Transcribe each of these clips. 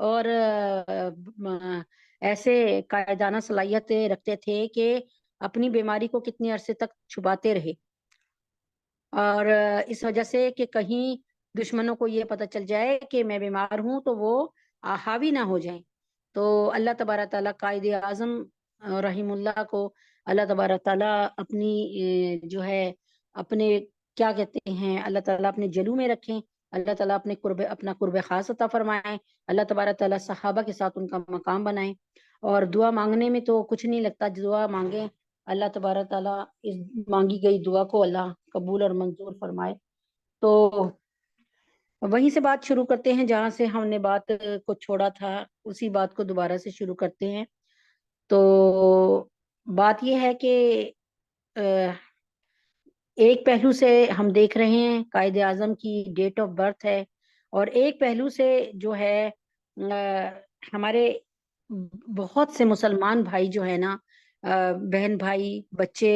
اور ایسے قائدانہ صلاحیتیں رکھتے تھے کہ اپنی بیماری کو کتنے عرصے تک چھپاتے رہے، اور اس وجہ سے کہ کہیں دشمنوں کو یہ پتہ چل جائے کہ میں بیمار ہوں تو وہ حاوی نہ ہو جائیں۔ تو اللہ تبارک تعالیٰ قائد اعظم رحم اللہ کو اللہ تبارک تعالیٰ اپنی جو ہے اپنے کیا کہتے ہیں اللہ تعالیٰ اپنے جلو میں رکھیں، اللہ تعالیٰ اپنا قرب خاص عطا فرمائیں، اللہ تبارک تعالیٰ صحابہ کے ساتھ ان کا مقام بنائیں۔ اور دعا مانگنے میں تو کچھ نہیں لگتا، دعا مانگیں اللہ تبارک تعالیٰ اس مانگی گئی دعا کو اللہ قبول اور منظور فرمائے۔ تو وہیں سے بات شروع کرتے ہیں جہاں سے ہم نے بات کو چھوڑا تھا، اسی بات کو دوبارہ سے شروع کرتے ہیں۔ تو بات یہ ہے کہ ایک پہلو سے ہم دیکھ رہے ہیں قائد اعظم کی ڈیٹ آف برتھ ہے، اور ایک پہلو سے جو ہے ہمارے بہت سے مسلمان بھائی جو ہے نا، بہن بھائی، بچے،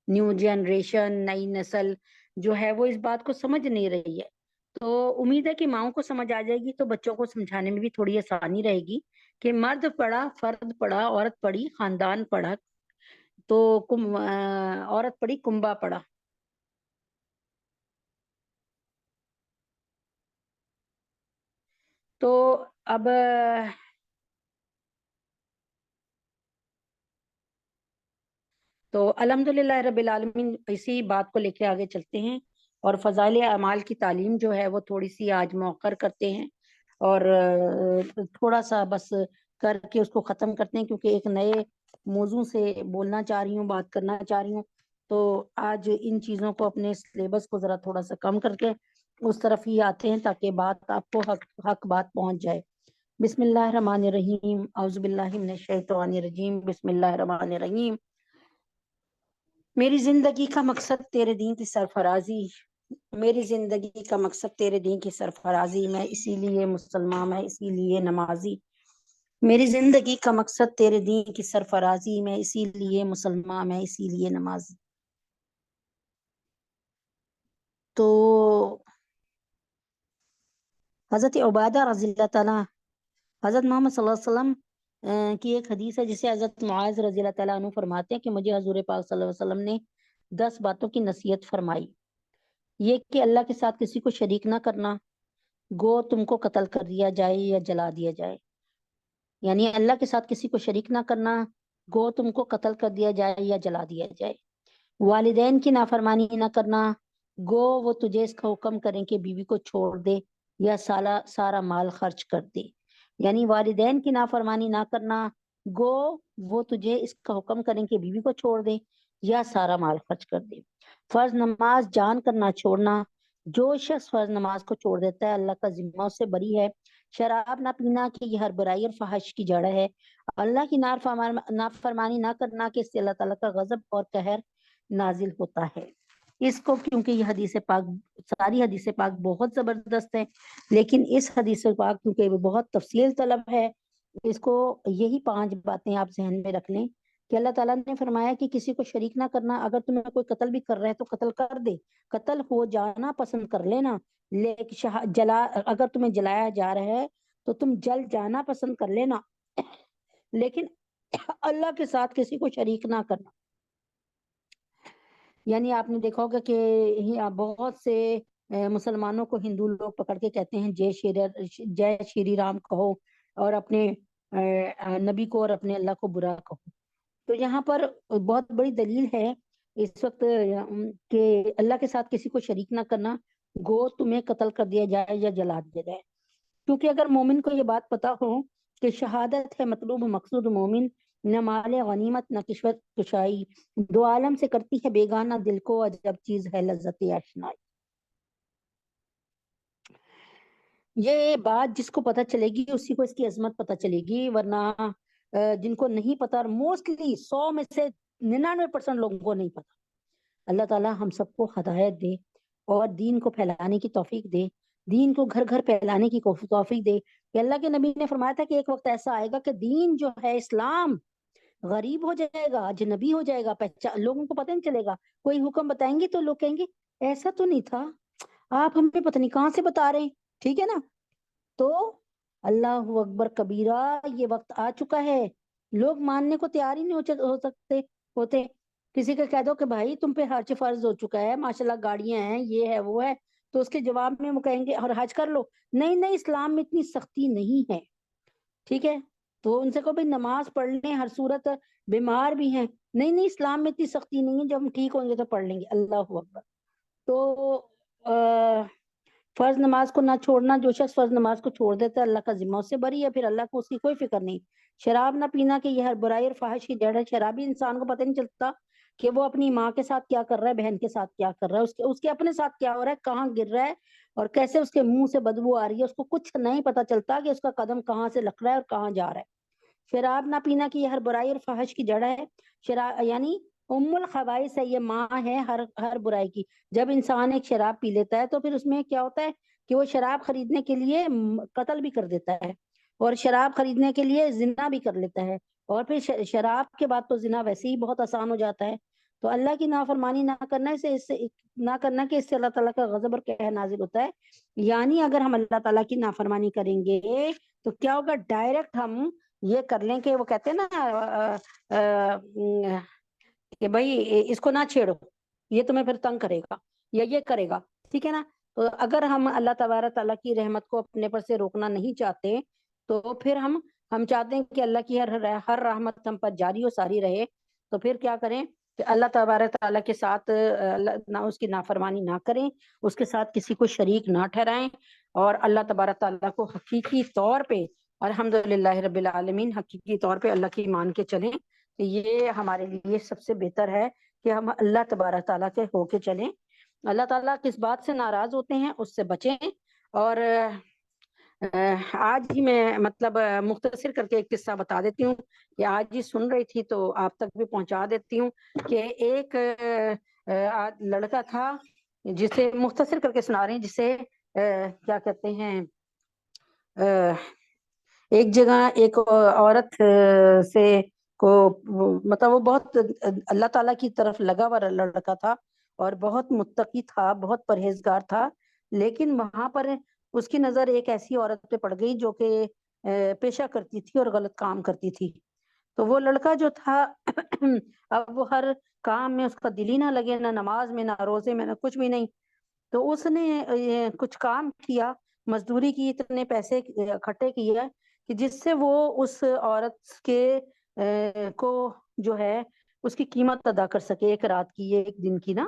نیو جنریشن، نئی نسل جو ہے وہ اس بات کو سمجھ نہیں رہی ہے۔ تو امید ہے کہ ماؤں کو سمجھ آ جائے گی تو بچوں کو سمجھانے میں بھی تھوڑی آسانی رہے گی کہ مرد پڑھا، فرد پڑھا، عورت پڑھی، خاندان پڑھا، تو عورت پڑھی، کنبا پڑھا۔ تو اب تو الحمدللہ رب العالمین اسی بات کو لے کے آگے چلتے ہیں، اور فضائل اعمال کی تعلیم جو ہے وہ تھوڑی سی آج موخر کرتے ہیں، اور تھوڑا سا بس کر کے اس کو ختم کرتے ہیں، کیونکہ ایک نئے موضوع سے بولنا چاہ رہی ہوں، بات کرنا چاہ رہی ہوں۔ تو آج ان چیزوں کو اپنے سلیبس کو ذرا تھوڑا سا کم کر کے اس طرف ہی آتے ہیں تاکہ بات آپ کو حق بات پہنچ جائے۔ بسم اللہ الرحمن الرحیم، اعوذ باللہ من الشیطان الرجیم، بسم اللہ الرحمن الرحیم۔ میری زندگی کا مقصد تیرے دین کی سرفرازی، میری زندگی کا مقصد تیرے دین کی سرفرازی، میں اسی لیے مسلمان، میں اسی لیے نمازی۔ میری زندگی کا مقصد تیرے دین کی سرفرازی، میں اسی لیے مسلمان، میں اسی لیے نمازی۔ تو حضرت عبادہ رضی اللہ تعالیٰ، حضرت محمد صلی اللہ علیہ وسلم کی ایک حدیث ہے جسے حضرت معاذ رضی اللہ تعالیٰ عنہ فرماتے ہیں کہ مجھے حضور پاک صلی اللہ علیہ وسلم نے 10 باتوں کی نصیحت فرمائی۔ یہ کہ اللہ کے ساتھ کسی کو شریک نہ کرنا، گو تم کو قتل کر دیا جائے یا جلا دیا جائے، یعنی اللہ کے ساتھ کسی کو شریک نہ کرنا، گو تم کو قتل کر دیا جائے یا جلا دیا جائے۔ والدین کی نافرمانی نہ کرنا، گو وہ تجھے اس کا حکم کریں کہ بیوی کو چھوڑ دے یا سارا مال خرچ کر دے، یعنی والدین کی نافرمانی نہ کرنا، گو وہ تجھے اس کا حکم کریں کہ بیوی کو چھوڑ دے یا سارا مال خرچ کر دے۔ فرض نماز جان کر نہ چھوڑنا، جو شخص فرض نماز کو چھوڑ دیتا ہے اللہ کا ذمہ اس سے بری ہے۔ شراب نہ پینا کہ یہ ہر برائی اور فحش کی جڑ ہے۔ اللہ کی نافرمانی نہ کرنا کہ اس سے اللہ تعالیٰ کا غضب اور قہر نازل ہوتا ہے۔ اس کو کیونکہ یہ حدیث پاک، ساری حدیث پاک بہت زبردست ہے، لیکن اس حدیث پاک کیونکہ وہ بہت تفصیل طلب ہے، اس کو یہی 5 باتیں آپ ذہن میں رکھ لیں کہ اللہ تعالیٰ نے فرمایا کہ کسی کو شریک نہ کرنا، اگر تمہیں کوئی قتل بھی کر رہا ہے تو قتل کر دے، قتل ہو جانا پسند کر لینا، لیکن اگر تمہیں جلایا جا رہا ہے تو تم جل جانا پسند کر لینا، لیکن اللہ کے ساتھ کسی کو شریک نہ کرنا۔ یعنی آپ نے دیکھا ہوگا کہ بہت سے مسلمانوں کو ہندو لوگ پکڑ کے کہتے ہیں جے شری رام کہو، اور اپنے نبی کو اور اپنے اللہ کو برا کہو۔ تو یہاں پر بہت بڑی دلیل ہے اس وقت کہ اللہ کے ساتھ کسی کو شریک نہ کرنا، گو تمہیں قتل کر دیا جائے یا جلا دیا جائے، کیونکہ اگر مومن کو یہ بات پتا ہو کہ شہادت ہے مطلوب مقصود مومن، نہ مال غنیمت نہ کشوت کشائی، دو عالم سے کرتی ہے بیگانہ دل کو عجب چیز ہے لذت آشنائی۔ یہ بات جس کو پتا چلے گی اسی کو اس کی عظمت پتا چلے گی، ورنہ جن کو نہیں پتا، اور موسٹلی 100 میں سے 99% لوگوں کو نہیں پتا۔ اللہ تعالی ہم سب کو ہدایت دے اور دین کو پھیلانے کی توفیق دے، دین کو گھر گھر پھیلانے کی توفیق دے۔ کہ اللہ کے نبی نے فرمایا تھا کہ ایک وقت ایسا آئے گا کہ دین جو ہے اسلام غریب ہو جائے گا، اجنبی ہو جائے گا، لوگوں کو پتہ نہیں چلے گا۔ کوئی حکم بتائیں گے تو لوگ کہیں گے ایسا تو نہیں تھا، آپ ہمیں پتہ نہیں کہاں سے بتا رہے ہیں، ٹھیک ہے نا۔ تو اللہ اکبر کبیرہ، یہ وقت آ چکا ہے، لوگ ماننے کو تیار ہی نہیں ہو سکتے ہوتے. کسی کا کہہ دو کہ بھائی تم پہ حج فرض ہو چکا ہے، ماشاءاللہ گاڑیاں ہیں، یہ ہے وہ ہے، تو اس کے جواب میں وہ کہیں گے اور حج کر لو. نہیں نہیں، اسلام میں اتنی سختی نہیں ہے. ٹھیک ہے، تو ان سے کو بھی نماز پڑھ لیں ہر صورت، بیمار بھی ہیں. نہیں نہیں، اسلام میں اتنی سختی نہیں ہے، جب ہم ٹھیک ہوں گے تو پڑھ لیں گے. اللہ اکبر. تو فرض نماز کو نہ چھوڑنا، جو شخص فرض نماز کو چھوڑ دیتا ہے اللہ کا ذمہ اس سے بری ہے، پھر اللہ کو اس کی کوئی فکر نہیں. شراب نہ پینا کہ یہ ہر برائی اور فحش کی جڑ ہے. شرابی انسان کو پتہ نہیں چلتا کہ وہ اپنی ماں کے ساتھ کیا کر رہا ہے، بہن کے ساتھ کیا کر رہا ہے، اس کے اپنے ساتھ کیا ہو رہا ہے، کہاں گر رہا ہے اور کیسے اس کے منہ سے بدبو آ رہی ہے. اس کو کچھ نہیں پتا چلتا کہ اس کا قدم کہاں سے لگ رہا ہے اور کہاں جا رہا ہے. شراب نہ پینا کہ یہ ہر برائی اور فحش کی جڑ ہے. شراب یعنی ام الخبائث ہے، یہ ماں ہے ہر برائی کی. جب انسان ایک شراب پی لیتا ہے تو پھر اس میں کیا ہوتا ہے کہ وہ شراب خریدنے کے لیے قتل بھی کر دیتا ہے، اور شراب خریدنے کے لیے زنا بھی کر لیتا ہے، اور پھر شراب کے بعد تو زنا ویسے ہی بہت آسان ہو جاتا ہے. تو اللہ کی نافرمانی نہ کرنا، اس سے نہ کرنا کہ اس سے اللہ تعالیٰ کا غضب اور قہر نازل ہوتا ہے. یعنی اگر ہم اللہ تعالیٰ کی نافرمانی کریں گے تو کیا ہوگا، ڈائریکٹ ہم یہ کر لیں کہ وہ کہتے ہیں نا کہ بھائی اس کو نہ چھیڑو، یہ تمہیں پھر تنگ کرے گا یا یہ کرے گا. ٹھیک ہے نا. تو اگر ہم اللہ تبارک تعالیٰ کی رحمت کو اپنے پر سے روکنا نہیں چاہتے تو پھر ہم چاہتے ہیں کہ اللہ کی ہر رحمت ہم پر جاری و ساری رہے، تو پھر کیا کریں کہ اللہ تبارک تعالیٰ کے ساتھ نہ اس کی نافرمانی نہ کریں، اس کے ساتھ کسی کو شریک نہ ٹھہرائیں، اور اللہ تبارک تعالیٰ کو حقیقی طور پہ، الحمدللہ رب العالمین، حقیقی طور پہ اللہ کی مان کے چلیں. یہ ہمارے لیے سب سے بہتر ہے کہ ہم اللہ تبارک تعالیٰ کے ہو کے چلیں. اللہ تعالیٰ کس بات سے ناراض ہوتے ہیں اس سے بچیں. اور آج ہی میں مطلب مختصر کر کے ایک قصہ بتا دیتی ہوں کہ آج ہی سن رہی تھی تو آپ تک بھی پہنچا دیتی ہوں کہ ایک لڑکا تھا، جسے مختصر کر کے سنا رہی ہیں، جسے کیا کہتے ہیں، ایک جگہ ایک عورت سے کو مطلب وہ بہت اللہ تعالیٰ کی طرف لگا ہوا لڑکا تھا اور بہت متقی تھا، بہت پرہیزگار تھا. لیکن وہاں پر اس کی نظر ایک ایسی عورت پہ پڑ گئی جو کہ پیشہ کرتی تھی اور غلط کام کرتی تھی. تو وہ لڑکا جو تھا اب وہ ہر کام میں اس کا دل ہی نہ لگے، نہ نماز میں، نہ روزے میں، نہ کچھ بھی نہیں. تو اس نے کچھ کام کیا، مزدوری کی، اتنے پیسے اکٹھے کیے کہ جس سے وہ اس عورت کے کو جو ہے اس کی قیمت ادا کر سکے، ایک رات کی، ایک دن کی نا.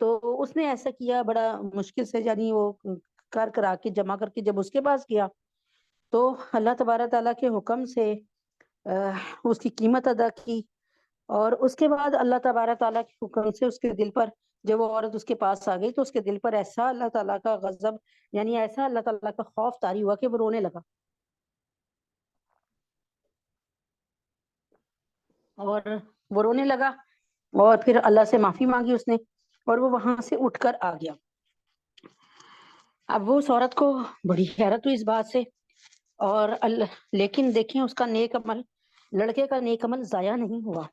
تو اس نے ایسا کیا بڑا مشکل سے، یعنی وہ کرا کے جمع کر کے جب اس کے پاس گیا تو اللہ تبارک تعالیٰ کے حکم سے اس کی قیمت ادا کی. اور اس کے بعد اللہ تبارک تعالیٰ کے حکم سے اس کے دل پر، جب وہ عورت اس کے پاس آ گئی تو اس کے دل پر ایسا اللہ تعالیٰ کا غضب، یعنی ایسا اللہ تعالیٰ کا خوف طاری ہوا کہ وہ رونے لگا. اور وہ رونے لگا اور پھر اللہ سے معافی مانگی اس نے، اور وہ وہاں سے اٹھ کر آ گیا. اب وہ اس عورت کو بڑی حیرت ہوئی اس بات سے، اور لیکن دیکھیں اس کا نیک عمل، لڑکے کا نیک عمل ضائع نہیں ہوا.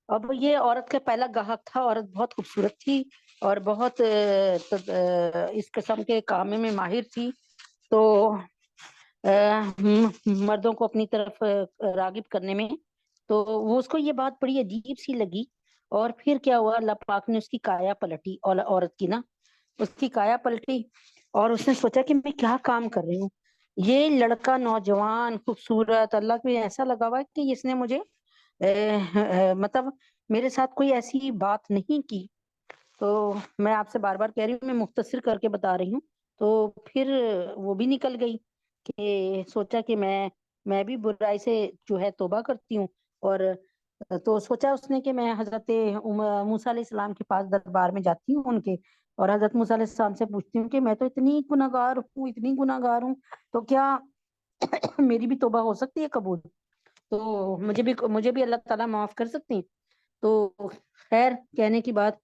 اب یہ عورت کا پہلا گاہک تھا، عورت بہت خوبصورت تھی اور بہت اس قسم کے کام میں ماہر تھی. تو مردوں کو اپنی طرف راغب کرنے میں، تو وہ اس کو یہ بات بڑی عجیب سی لگی. اور پھر کیا ہوا، اللہ پاک نے اس کی کایا پلٹی، عورت کی نا، اس کی کایا پلٹی، اور اس نے سوچا کہ میں کیا کام کر رہی ہوں. یہ لڑکا نوجوان خوبصورت، اللہ کو ایسا لگا ہوا کہ اس نے مجھے مطلب میرے ساتھ کوئی ایسی بات نہیں کی. تو میں آپ سے بار بار کہہ رہی ہوں، میں مختصر کر کے بتا رہی ہوں. تو پھر وہ بھی نکل گئی کہ سوچا کہ میں بھی برائی سے جو ہے توبہ کرتی ہوں. اور تو سوچا اس نے کہ میں حضرت موسیٰ علیہ السلام کے پاس دربار میں جاتی ہوں ان کے، اور حضرت موسیٰ علیہ السلام سے پوچھتی ہوں کہ میں تو اتنی گناہگار ہوں، اتنی گناہگار ہوں، تو کیا میری بھی توبہ ہو سکتی ہے قبول؟ تو مجھے بھی اللہ تعالیٰ معاف کر سکتے ہیں؟ تو خیر کہنے کی بات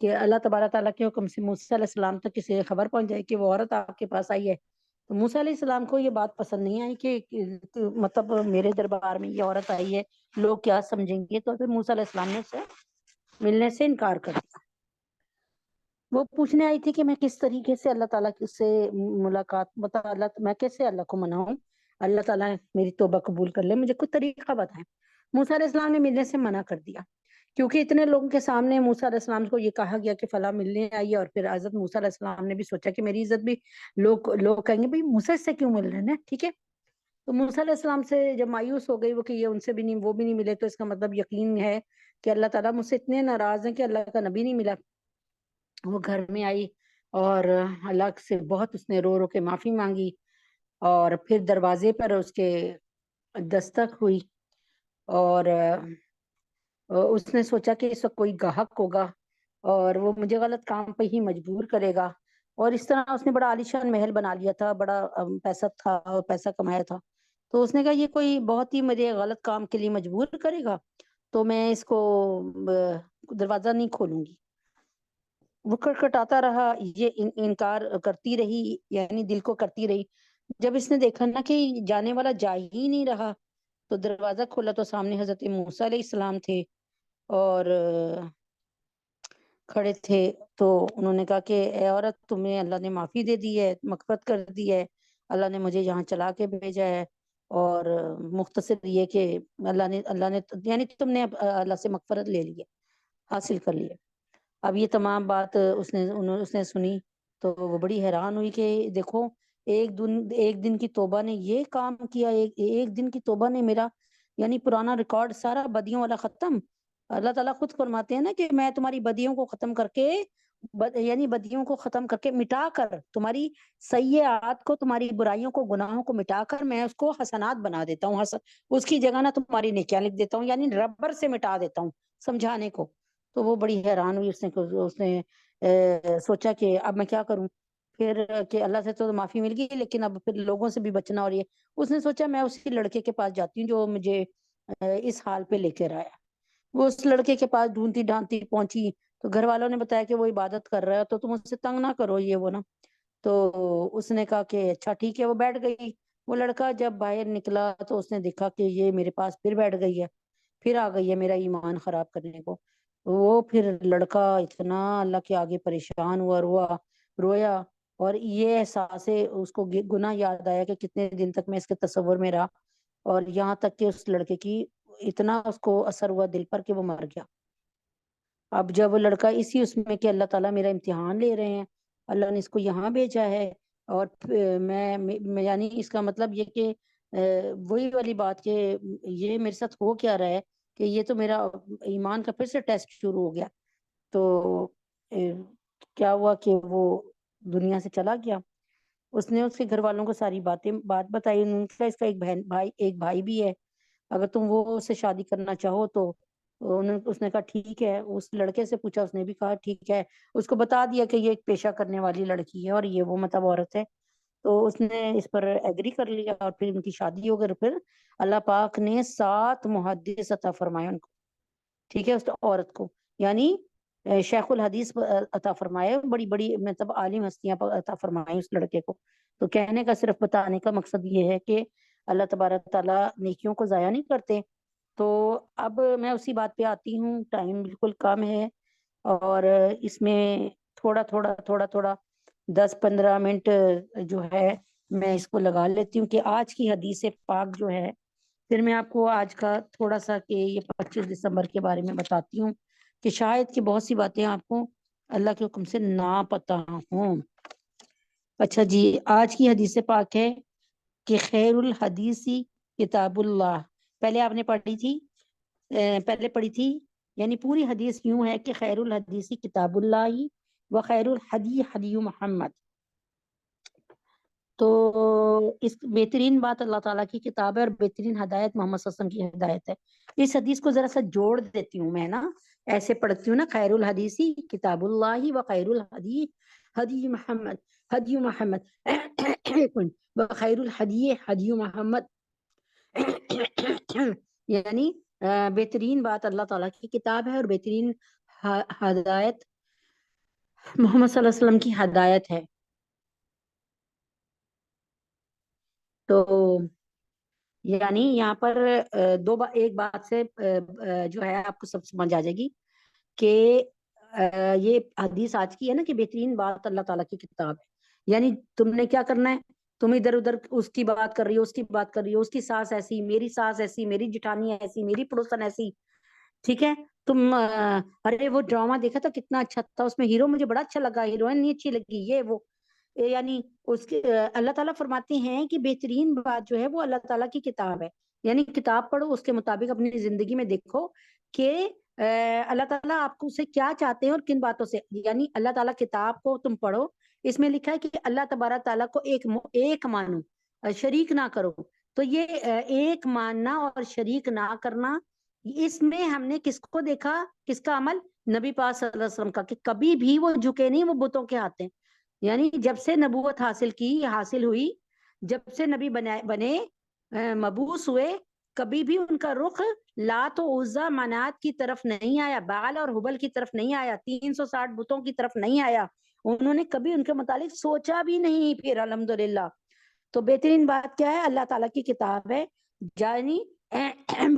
کہ اللہ تبارک تعالیٰ کے حکم سے موسیٰ علیہ السلام تک کسی خبر پہنچ جائے کہ وہ عورت آپ کے پاس آئی ہے. تو موسیٰ علیہ السلام کو یہ بات پسند نہیں آئی کہ مطلب میرے دربار میں یہ عورت آئی ہے، لوگ کیا سمجھیں گے. تو پھر موسیٰ علیہ السلام نے اس سے ملنے سے انکار کر دیا. وہ پوچھنے آئی تھی کہ میں کس طریقے سے اللہ تعالیٰ سے ملاقات، میں کیسے اللہ کو مناؤں. اللہ تعالیٰ میری توبہ قبول کر لے، مجھے کوئی طریقہ بتائیں۔ موسیٰ علیہ السلام نے ملنے سے منع کر دیا، کیونکہ اتنے لوگوں کے سامنے موسیٰ علیہ السلام کو یہ کہا گیا کہ فلاں ملنے آئیے، اور پھر حضرت موسیٰ علیہ السلام نے بھی سوچا کہ میری عزت بھی لوگ کہیں گے بھائی موسیٰ سے کیوں مل رہے ہیں، ٹھیک ہے۔ تو موسیٰ علیہ السلام سے جب مایوس ہو گئی وہ کہ یہ ان سے بھی نہیں، وہ بھی نہیں ملے، تو اس کا مطلب یقین ہے کہ اللہ تعالیٰ مجھ سے اتنے ناراض ہیں کہ اللہ کا نبی نہیں ملا۔ وہ گھر میں آئی اور اللہ سے بہت اس نے رو رو کے معافی مانگی، اور پھر دروازے پر اس کے دستک ہوئی، اور اس نے سوچا کہ اس وقت کوئی گاہک ہوگا اور وہ مجھے غلط کام پہ ہی مجبور کرے گا، اور اس طرح اس نے بڑا عالیشان محل بنا لیا تھا، بڑا پیسہ تھا اور پیسہ کمایا تھا۔ تو اس نے کہا یہ کوئی بہت ہی مجھے غلط کام کے لیے مجبور کرے گا، تو میں اس کو دروازہ نہیں کھولوں گی۔ وہ کھٹکھٹاتا رہا، یہ انکار کرتی رہی، یعنی دل کو کرتی رہی۔ جب اس نے دیکھا نا کہ جانے والا جا ہی نہیں رہا، تو دروازہ کھولا تو سامنے حضرت موسیٰ علیہ السلام تھے، اور کھڑے تھے۔ تو انہوں نے کہا کہ اے عورت، تمہیں اللہ نے معافی دے دی ہے، مغفرت کر دی ہے، اللہ نے مجھے یہاں چلا کے بھیجا ہے، اور مختصر یہ کہ اللہ نے یعنی تم نے اللہ سے مغفرت لے لی ہے، حاصل کر لی ہے۔ اب یہ تمام بات اس نے سنی، تو وہ بڑی حیران ہوئی کہ دیکھو ایک دن کی توبہ نے یہ کام کیا، ایک دن کی توبہ نے میرا یعنی پرانا ریکارڈ سارا بدیوں والا ختم۔ اللہ تعالیٰ خود فرماتے ہیں نا کہ میں تمہاری بدیوں کو ختم کر کے یعنی بدیوں کو ختم کر کے مٹا کر، تمہاری سیئات کو، تمہاری برائیوں کو، گناہوں کو مٹا کر میں اس کو حسنات بنا دیتا ہوں، اس کی جگہ نہ تمہاری نیکیاں لکھ دیتا ہوں، یعنی ربر سے مٹا دیتا ہوں، سمجھانے کو۔ تو وہ بڑی حیران ہوئی، اس نے سوچا کہ اب میں کیا کروں، پھر کہ اللہ سے تو معافی مل گئی، لیکن اب پھر لوگوں سے بھی بچنا، اور یہ اس نے سوچا میں اسی لڑکے کے پاس جاتی ہوں جو مجھے اس حال پہ لے کے آیا۔ وہ اس لڑکے کے پاس ڈھونڈتی ڈھانڈتی پہنچی، تو گھر والوں نے بتایا کہ وہ عبادت کر رہا ہے، تو تم اس سے تنگ نہ کرو، یہ وہ نا۔ تو اس نے کہا کہ اچھا ٹھیک ہے، وہ بیٹھ گئی۔ وہ لڑکا جب باہر نکلا تو اس نے دیکھا کہ یہ میرے پاس پھر بیٹھ گئی ہے، پھر آ گئی ہے میرا ایمان خراب کرنے کو۔ وہ پھر لڑکا اتنا اللہ کے آگے پریشان رویا، اور یہ احساس اس کو گناہ یاد آیا کہ کتنے دن تک میں اس کے تصور میں رہا، اور یہاں تک کہ اس لڑکے کی اتنا اس کو اثر ہوا دل پر کہ وہ مر گیا۔ اب جب وہ لڑکا اسی اس میں کہ اللہ تعالیٰ میرا امتحان لے رہے ہیں، اللہ نے اس کو یہاں بھیجا ہے، اور میں یعنی اس کا مطلب یہ کہ وہی والی بات کہ یہ میرے ساتھ ہو کیا رہا ہے کہ یہ تو میرا ایمان کا پھر سے ٹیسٹ شروع ہو گیا۔ تو کیا ہوا کہ وہ دنیا سے چلا گیا۔ اس نے اس کے گھر والوں کو ساری بات بتائی، انہوں نے کہا اس کا ایک بھائی بھی ہے، اگر تم وہ سے شادی کرنا چاہو تو اس نے کہا ٹھیک ہے۔ اس لڑکے سے پوچھا، اس نے بھی کہا ٹھیک ہے، اس کو بتا دیا کہ یہ ایک پیشہ کرنے والی لڑکی ہے اور یہ وہ مطلب عورت ہے، تو اس نے اس پر ایگری کر لیا، اور پھر ان کی شادی ہو گئی۔ پھر اللہ پاک نے 7 محدث عطا فرمائے ان کو، ٹھیک ہے، اس عورت کو، یعنی شیخ الحدیث عطا فرمائے، بڑی بڑی مطلب عالم ہستیاں عطا فرمائے اس لڑکے کو۔ تو کہنے کا صرف بتانے کا مقصد یہ ہے کہ اللہ تبارک تعالیٰ نیکیوں کو ضائع نہیں کرتے۔ تو اب میں اسی بات پہ آتی ہوں، ٹائم بالکل کم ہے، اور اس میں تھوڑا 10-15 منٹ جو ہے میں اس کو لگا لیتی ہوں کہ آج کی حدیث پاک جو ہے، پھر میں آپ کو آج کا تھوڑا سا کہ یہ 25 دسمبر کے بارے میں بتاتی ہوں کہ شاید کہ بہت سی باتیں آپ کو اللہ کے حکم سے نہ پتہ ہوں۔ اچھا جی، آج کی حدیث پاک ہے کہ خیر الحدیث کتاب اللہ۔ پہلے آپ نے پڑھی تھی، یعنی پوری حدیث یوں ہے کہ خیر الحدیث کتاب اللہ و خیر الحدی حدی محمد۔ تو اس بہترین بات اللہ تعالیٰ کی کتاب ہے، اور بہترین ہدایت محمد صلی اللہ علیہ وسلم کی ہدایت ہے۔ اس حدیث کو ذرا سا جوڑ دیتی ہوں میں نا، ایسے پڑھتی ہوں نا، خیر الحدیث کتاب اللہ و خیر الحدی حدی محمد، حدی محمد و خیر الحدی حدی محمد، یعنی بہترین بات اللہ تعالیٰ کی کتاب ہے، اور بہترین ہدایت محمد صلی اللہ علیہ وسلم کی ہدایت ہے۔ تو یعنی یہاں پر ایک بات سے جو ہے آپ کو سب سمجھ آ جائے گی کہ یہ حدیث آج کی ہے نا کہ بہترین بات اللہ تعالیٰ کی کتاب ہے، یعنی تم نے کیا کرنا ہے، تم ادھر ادھر اس کی بات کر رہی ہو، اس کی بات کر رہی ہو، اس کی ساس ایسی، میری ساس ایسی، میری جٹھانی ایسی، میری پڑوسن ایسی، ٹھیک ہے؟ تم ارے وہ ڈرامہ دیکھا تھا کتنا اچھا تھا، اس میں ہیرو مجھے بڑا اچھا لگا، ہیروئن نہیں اچھی لگی، یہ وہ یعنی اس کے اللہ تعالیٰ فرماتے ہیں کہ بہترین بات جو ہے وہ اللہ تعالیٰ کی کتاب ہے، یعنی کتاب پڑھو، اس کے مطابق اپنی زندگی میں دیکھو کہ اللہ تعالیٰ آپ کو سے کیا چاہتے ہیں اور کن باتوں سے، یعنی اللہ تعالیٰ کتاب کو تم پڑھو، اس میں لکھا ہے کہ اللہ تبارک تعالیٰ کو ایک مانو، شریک نہ کرو، تو یہ ایک ماننا اور شریک نہ کرنا، اس میں ہم نے کس کو دیکھا، کس کا عمل؟ نبی پاک صلی اللہ علیہ وسلم کا، کہ کبھی بھی وہ جھکے نہیں وہ بتوں کے ہاتھ ہیں، یعنی جب سے نبوت حاصل ہوئی، جب سے نبی بنے مبعوث ہوئے، کبھی بھی ان کا رخ لات و عزا منات کی طرف نہیں آیا، بعل اور حبل کی طرف نہیں آیا، 360 بتوں کی طرف نہیں آیا، انہوں نے کبھی ان کے متعلق سوچا بھی نہیں پھر الحمدللہ۔ تو بہترین بات کیا ہے؟ اللہ تعالیٰ کی کتاب ہے، یعنی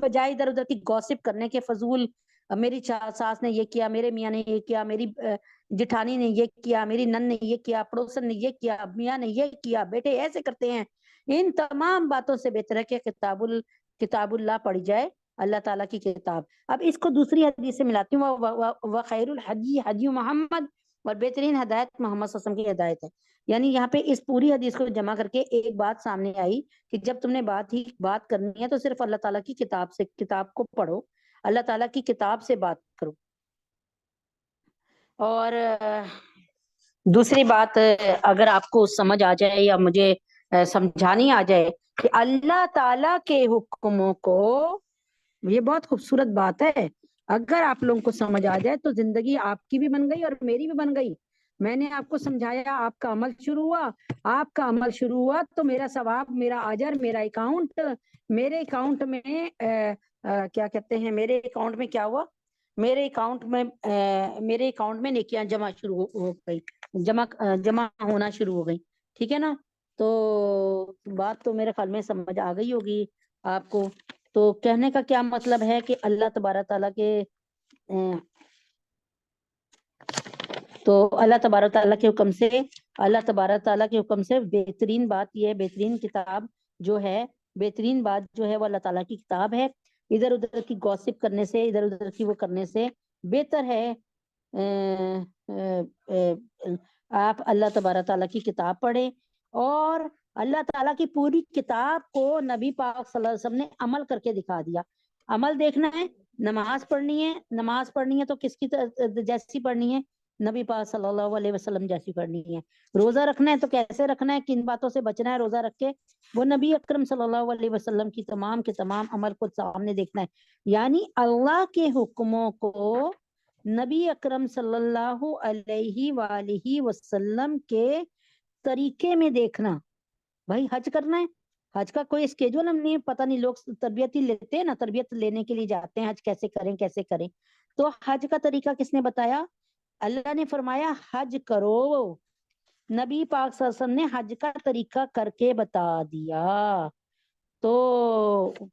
بجائے ادھر ادھر کی گوسپ کرنے کے، فضول میری ساس نے یہ کیا، میرے میاں نے یہ کیا، میری جٹھانی نے یہ کیا، میری نن نے یہ کیا، پڑوسن نے یہ کیا، میاں نے یہ کیا، بیٹے ایسے کرتے ہیں، ان تمام باتوں سے بہتر ہے کہ کتاب اللہ پڑھی جائے، اللہ تعالیٰ کی کتاب۔ اب اس کو دوسری حدیث سے ملاتی ہوں، وخیر الحدی حدی محمد، اور بہترین ہدایت محمد صلی اللہ علیہ وسلم کی ہدایت ہے، یعنی یہاں پہ اس پوری حدیث کو جمع کر کے ایک بات سامنے آئی کہ جب تم نے بات کرنی ہے تو صرف اللہ تعالیٰ کی کتاب کو پڑھو، اللہ تعالیٰ کی کتاب سے بات کرو۔ اور دوسری بات اگر آپ کو سمجھ آ جائے یا مجھے سمجھانی آ جائے کہ اللہ تعالیٰ کے حکموں کو، یہ بہت خوبصورت بات ہے، اگر آپ لوگوں کو سمجھ آ جائے تو زندگی آپ کی بھی بن گئی اور میری بھی بن گئی۔ میں نے آپ کو سمجھایا، آپ کا عمل شروع ہوا تو میرا ثواب، میرا اجر، میرا اکاؤنٹ، میرے اکاؤنٹ میں کیا کہتے ہیں، میرے اکاؤنٹ میں کیا ہوا، میرے اکاؤنٹ میں نیکیاں جمع شروع ہو گئی، جمع ہونا شروع ہو گئی، ٹھیک ہے نا؟ تو بات تو میرے خیال میں سمجھ آ گئی ہوگی آپ کو۔ تو کہنے کا کیا مطلب ہے کہ اللہ تبارک تعالیٰ کے اللہ تبارک تعالیٰ کے حکم سے بہترین بات یہ ہے، بہترین کتاب جو ہے، بہترین بات جو ہے وہ اللہ تعالیٰ کی کتاب ہے۔ ادھر ادھر کی گوسپ کرنے سے، ادھر ادھر کی وہ کرنے سے بہتر ہے آپ اللہ تبارک تعالیٰ کی کتاب پڑھیں، اور اللہ تعالیٰ کی پوری کتاب کو نبی پاک صلی اللہ علیہ وسلم نے عمل کر کے دکھا دیا۔ عمل دیکھنا ہے، نماز پڑھنی ہے تو کس کی جیسی پڑھنی ہے؟ نبی پاک صلی اللہ علیہ وسلم جیسی پڑھنی ہے۔ روزہ رکھنا ہے تو کیسے رکھنا ہے، کن باتوں سے بچنا ہے روزہ رکھ کے؟ وہ نبی اکرم صلی اللہ علیہ وسلم کی تمام کے تمام عمل کو سامنے دیکھنا ہے، یعنی اللہ کے حکموں کو نبی اکرم صلی اللہ علیہ وآلہ وسلم کے طریقے میں دیکھنا۔ بھائی حج کرنا ہے، حج کا کوئی اسکیجول ہم نہیں، پتہ نہیں، لوگ تربیت ہی لیتے ہیں نا، تربیت لینے کے لیے جاتے ہیں، حج کیسے کریں، تو حج کا طریقہ کس نے بتایا؟ اللہ نے فرمایا حج کرو، نبی پاک صلی اللہ علیہ وسلم نے حج کا طریقہ کر کے بتا دیا۔ تو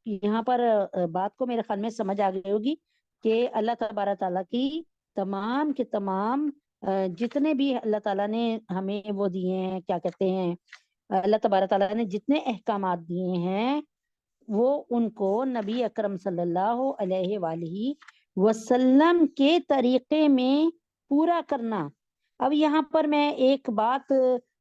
یہاں پر بات کو میرے خیال میں سمجھ آ گئی ہوگی کہ اللہ تبارک تعالیٰ کی تمام کے تمام جتنے بھی اللہ تعالیٰ نے ہمیں وہ دیے ہیں، کیا کہتے ہیں، اللہ تبارک تعالیٰ نے جتنے احکامات دیے ہیں وہ ان کو نبی اکرم صلی اللہ علیہ وآلہ وسلم کے طریقے میں پورا کرنا۔ اب یہاں پر میں ایک بات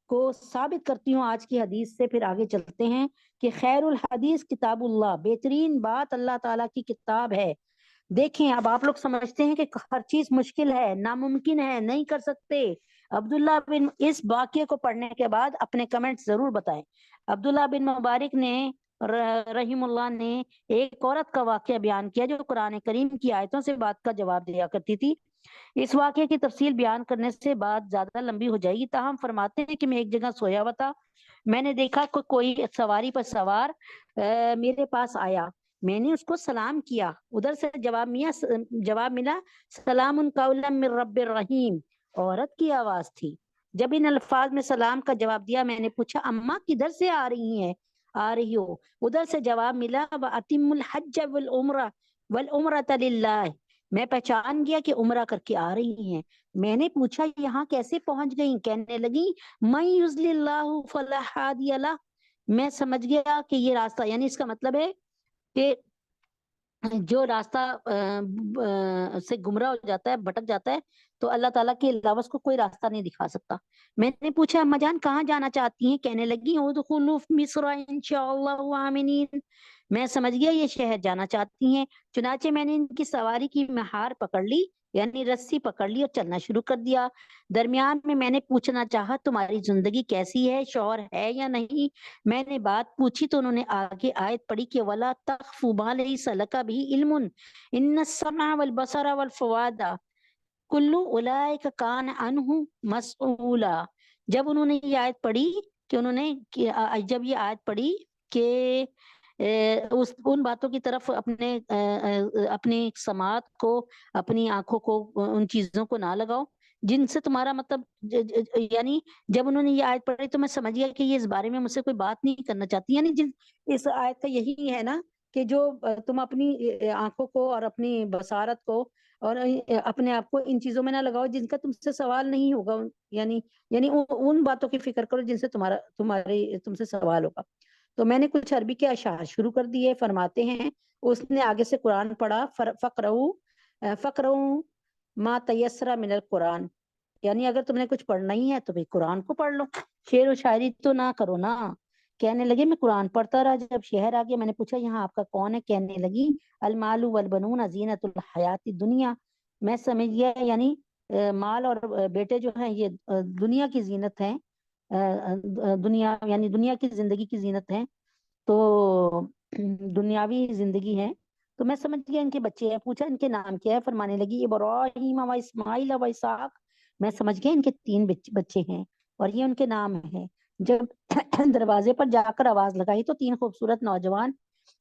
کو ثابت کرتی ہوں آج کی حدیث سے، پھر آگے چلتے ہیں کہ خیر الحدیث کتاب اللہ، بہترین بات اللہ تعالیٰ کی کتاب ہے۔ دیکھیں اب آپ لوگ سمجھتے ہیں کہ ہر چیز مشکل ہے، ناممکن ہے، نہیں کر سکتے۔ عبداللہ بن، اس واقعے کو پڑھنے کے بعد اپنے کمنٹ ضرور بتائیں۔ عبداللہ بن مبارک نے رحم اللہ نے ایک عورت کا واقعہ بیان کیا جو قرآن کریم کی آیتوں سے بات کا جواب دیا کرتی تھی۔ اس واقعے کی تفصیل بیان کرنے سے بات زیادہ لمبی ہو جائے گی، تاہم فرماتے ہیں کہ میں ایک جگہ سویا ہوا تھا، میں نے دیکھا کہ کوئی سواری پر سوار میرے پاس آیا، میں نے اس کو سلام کیا، ادھر سے جواب ملا سلام قولا من رب الرحیم، عورت کی آواز تھی۔ جب ان الفاظ میں سلام کا جواب دیا، میں نے پوچھا اماں کدھر سے آ رہی ہو؟ ادھر سے جواب ملا وَأَتِمُّ الْحَجَّ وَالْعُمْرَةَ لِلَّهِ، میں پہچان گیا کہ عمرہ کر کے آ رہی ہیں. میں نے پوچھا یہاں کیسے پہنچ گئی؟ کہنے لگی من یضلل اللہ فلا ہادی لہ. میں سمجھ گیا کہ یہ راستہ، یعنی اس کا مطلب ہے کہ جو راستہ سے گمراہ ہو جاتا ہے، بھٹک جاتا ہے، تو اللہ تعالیٰ کے علاوہ اس کو کوئی راستہ نہیں دکھا سکتا. میں نے پوچھا اما جان کہاں جانا چاہتی ہیں؟ کہنے لگی ادخلوا مصر انشاءاللہ آمنین. میں سمجھ گیا یہ شہر جانا چاہتی ہیں. چنانچہ میں نے ان کی سواری کی مہار پکڑ لی، یعنی رسی پکڑ لی اور چلنا شروع کر دیا. درمیان میں نے پوچھنا چاہا تمہاری زندگی کیسی ہے، شوہر ہے یا نہیں؟ میں نے بات پوچھی تو انہوں نے آگے آیت پڑھی کہ ولا تخفوا ما لیس لک بہ علم ان السمع والبصر والفؤاد کل اولئک کان عنہ مسئولا. جب انہوں نے یہ آیت پڑھی کہ انہوں نے جب یہ آیت پڑھی کہ ان باتوں کی طرف اپنی سماعت کو، اپنی آنکھوں کو، ان چیزوں کو نہ لگاؤ جن سے تمہارا مطلب، یعنی جب انہوں نے یہ آیت پڑھی تو میں سمجھ گیا کہ یہ اس بارے میں مجھ سے کوئی بات نہیں کرنا چاہتی. یعنی اس آیت کا یہی ہے نا کہ جو تم اپنی آنکھوں کو اور اپنی بصارت کو اور اپنے آپ کو ان چیزوں میں نہ لگاؤ جن کا تم سے سوال نہیں ہوگا، یعنی ان باتوں کی فکر کرو جن سے تم سے سوال ہوگا. تو میں نے کچھ عربی کے اشعار شروع کر دیے. فرماتے ہیں اس نے آگے سے قرآن پڑھا، فقرؤ ما تیسر من القرآن، یعنی اگر تم نے کچھ پڑھنا ہی ہے تو بھئی قرآن کو پڑھ لو، شعر و شاعری تو نہ کرو نا. کہنے لگے میں قرآن پڑھتا رہا. جب شہر آ گیا میں نے پوچھا یہاں آپ کا کون ہے؟ کہنے لگی المال والبنون زینت الحیات الدنیا. میں سمجھ گیا یعنی مال اور بیٹے جو ہیں یہ دنیا کی زینت ہیں، دنیا یعنی دنیا کی زندگی کی زینت ہیں، تو دنیاوی زندگی ہے. تو میں سمجھ گیا ان کے بچے ہیں. پوچھا ان کے نام کیا ہے؟ فرمانے لگی ابراہیم و اسماعیل و اسحاق. میں سمجھ گیا ان کے 3 بچے ہیں اور یہ ان کے نام ہیں. جب دروازے پر جا کر آواز لگائی تو 3 خوبصورت نوجوان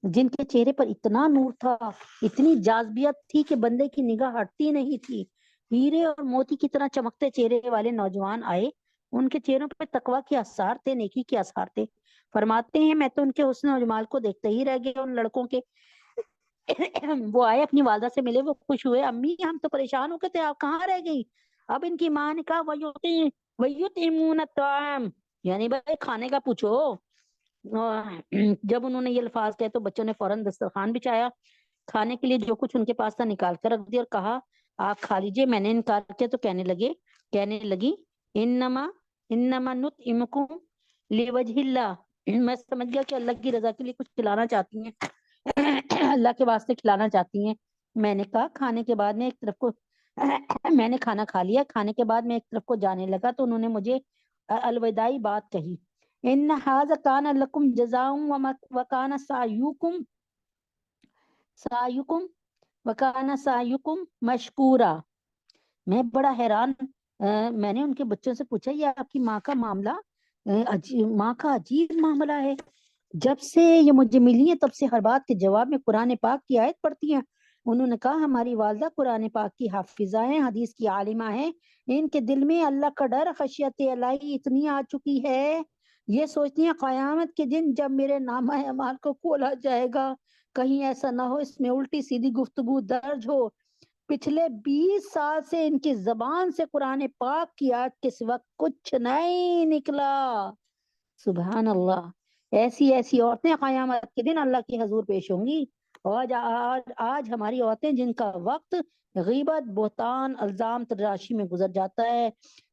جن کے چہرے پر اتنا نور تھا، اتنی جاذبیت تھی کہ بندے کی نگاہ ہٹتی نہیں تھی، ہیرے اور موتی کی طرح چمکتے چہرے والے نوجوان آئے. ان کے چہروں پہ تقویٰ کے آثار تھے، نیکی کے آثار تھے. فرماتے ہیں میں تو ان کے حسن و جمال کو دیکھتے ہی رہ گیا. ان لڑکوں کے وہ آئے اپنی والدہ سے ملے، وہ خوش ہوئے. امی ہم تو پریشان ہو گئے تھے، آپ کہاں رہ گئی؟ اب ان کی ماں نے کہا وَيُطْعِمُونَ الطَّعَامَ، یعنی بھائی کھانے کا پوچھو. جب انہوں نے یہ الفاظ کہے تو بچوں نے فوراً دسترخوان بچھایا، کھانے کے لیے جو کچھ ان کے پاس تھا نکال کر رکھ دیا اور کہا آپ کھا لیجئے. میں نے انکار کیا تو کہنے لگی انما نطعمکم لوجہ اللہ. میں سمجھ گیا کہ اللہ کی رضا کے لیے کچھ کھلانا چاہتی ہیں، اللہ کے واسطے کھلانا چاہتی ہیں. میں نے کہا کھانے کے بعد میں ایک طرف کو میں نے کھانا کھا لیا. کھانے کے بعد میں ایک طرف کو جانے لگا تو انہوں نے مجھے الوداعی بات کہی، ان ھذا کان لکم جزاء وکان سعیکم مشکورا. میں بڑا حیران، میں نے ان کے بچوں سے پوچھا یہ آپ کی ماں کا معاملہ، ماں کا عجیب معاملہ ہے. جب سے یہ مجھے ملی ہے تب سے ہر بات کے جواب میں قرآن پاک کی آیت پڑھتی ہیں. انہوں نے کہا ہماری والدہ قرآن پاک کی حافظہ ہیں، حدیث کی عالمہ ہیں، ان کے دل میں اللہ کا ڈر، خشیت الہی اتنی آ چکی ہے، یہ سوچتی ہیں قیامت کے دن جب میرے نامہ اعمال کو کھولا جائے گا کہیں ایسا نہ ہو اس میں الٹی سیدھی گفتگو درج ہو. پچھلے 20 سال سے ان کی زبان سے قرآن پاک کی آیت کے سوا کچھ نہیں نکلا. سبحان اللہ. ایسی عورتیں قیامت کے دن اللہ کی حضور پیش ہوں گی. آج ہماری عورتیں جن کا وقت غیبت، بہتان، الزام تراشی میں گزر جاتا ہے،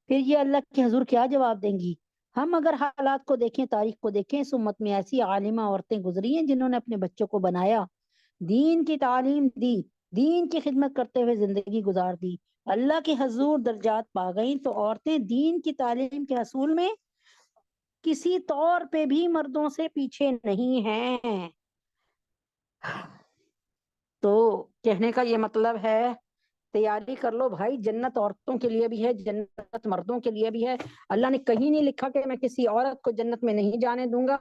پھر یہ اللہ کے حضور کیا جواب دیں گی؟ ہم اگر حالات کو دیکھیں، تاریخ کو دیکھیں، اس امت میں ایسی عالمہ عورتیں گزری ہیں جنہوں نے اپنے بچوں کو بنایا، دین کی تعلیم دی، دین کی خدمت کرتے ہوئے زندگی گزار دی، اللہ کے حضور درجات پا گئیں. تو عورتیں دین کی تعلیم کے حصول میں کسی طور پہ بھی مردوں سے پیچھے نہیں ہیں. تو کہنے کا یہ مطلب ہے تیاری کر لو بھائی، جنت عورتوں کے لیے بھی ہے، جنت مردوں کے لیے بھی ہے. اللہ نے کہیں نہیں لکھا کہ میں کسی عورت کو جنت میں نہیں جانے دوں گا.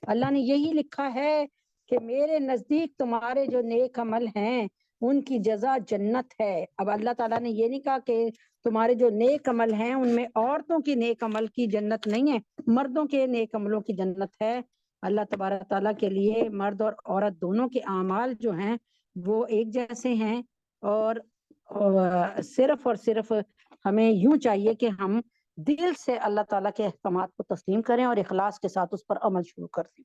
اللہ نے یہی لکھا ہے کہ میرے نزدیک تمہارے جو نیک عمل ہیں ان کی جزا جنت ہے. اب اللہ تعالیٰ نے یہ نہیں کہا کہ تمہارے جو نیک عمل ہیں ان میں عورتوں کی نیک عمل کی جنت نہیں ہے، مردوں کے نیک عملوں کی جنت ہے. اللہ تبارک تعالیٰ کے لیے مرد اور عورت دونوں کے اعمال جو ہیں وہ ایک جیسے ہیں، اور صرف اور صرف ہمیں یوں چاہیے کہ ہم دل سے اللہ تعالیٰ کے احکامات کو تسلیم کریں اور اخلاص کے ساتھ اس پر عمل شروع کر دیں۔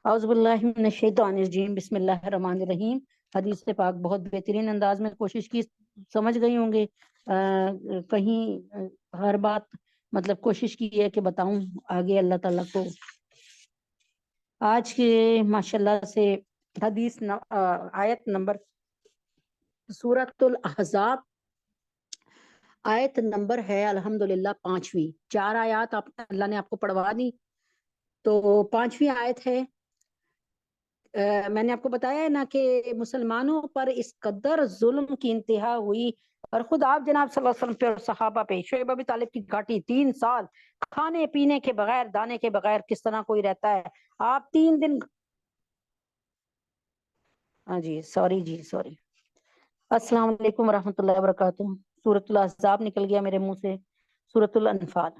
اعوذ باللہ من الشیطان الرجیم، بسم اللہ الرحمن الرحیم۔ حدیث پاک بہت بہترین انداز میں کوشش کی، سمجھ گئی ہوں گے، کہیں ہر بات مطلب کوشش کی ہے کہ بتاؤں آگے اللہ تعالیٰ کو۔ آج کے ماشاءاللہ سے حدیث آیت نمبر سورۃ الاحزاب، آیت نمبر ہے الحمدللہ 5ویں۔ 4 آیات اللہ نے آپ کو پڑھوا دی، تو 5ویں آیت ہے۔ میں نے آپ کو بتایا ہے نا کہ مسلمانوں پر اس قدر ظلم کی انتہا ہوئی، اور خود آپ جناب صلی اللہ علیہ وسلم پہ اور صحابہ پہ، شعیب ابی طالب کی گھاٹی 3 سال کھانے پینے کے بغیر، دانے کے بغیر کس طرح کوئی رہتا ہے؟ آپ 3 دن، ہاں جی سوری السلام علیکم ورحمۃ اللہ وبرکاتہ۔ سورۃ الاحزاب نکل گیا میرے منہ سے، سورۃ الانفال،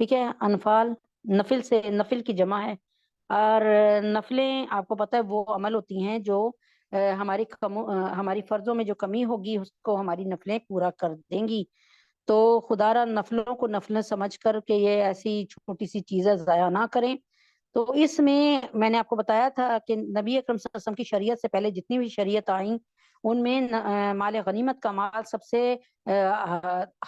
ٹھیک ہے۔ انفال نفل سے، نفل کی جمع ہے، اور نفلیں آپ کو پتہ ہے وہ عمل ہوتی ہیں جو ہماری فرضوں میں جو کمی ہوگی اس کو ہماری نفلیں پورا کر دیں گی۔ تو خدا را نفلوں کو نفلیں سمجھ کر کہ یہ ایسی چھوٹی سی چیزیں ضائع نہ کریں۔ تو اس میں نے آپ کو بتایا تھا کہ نبی اکرم صلی اللہ علیہ وسلم کی شریعت سے پہلے جتنی بھی شریعت آئیں ان میں مال غنیمت کا مال سب سے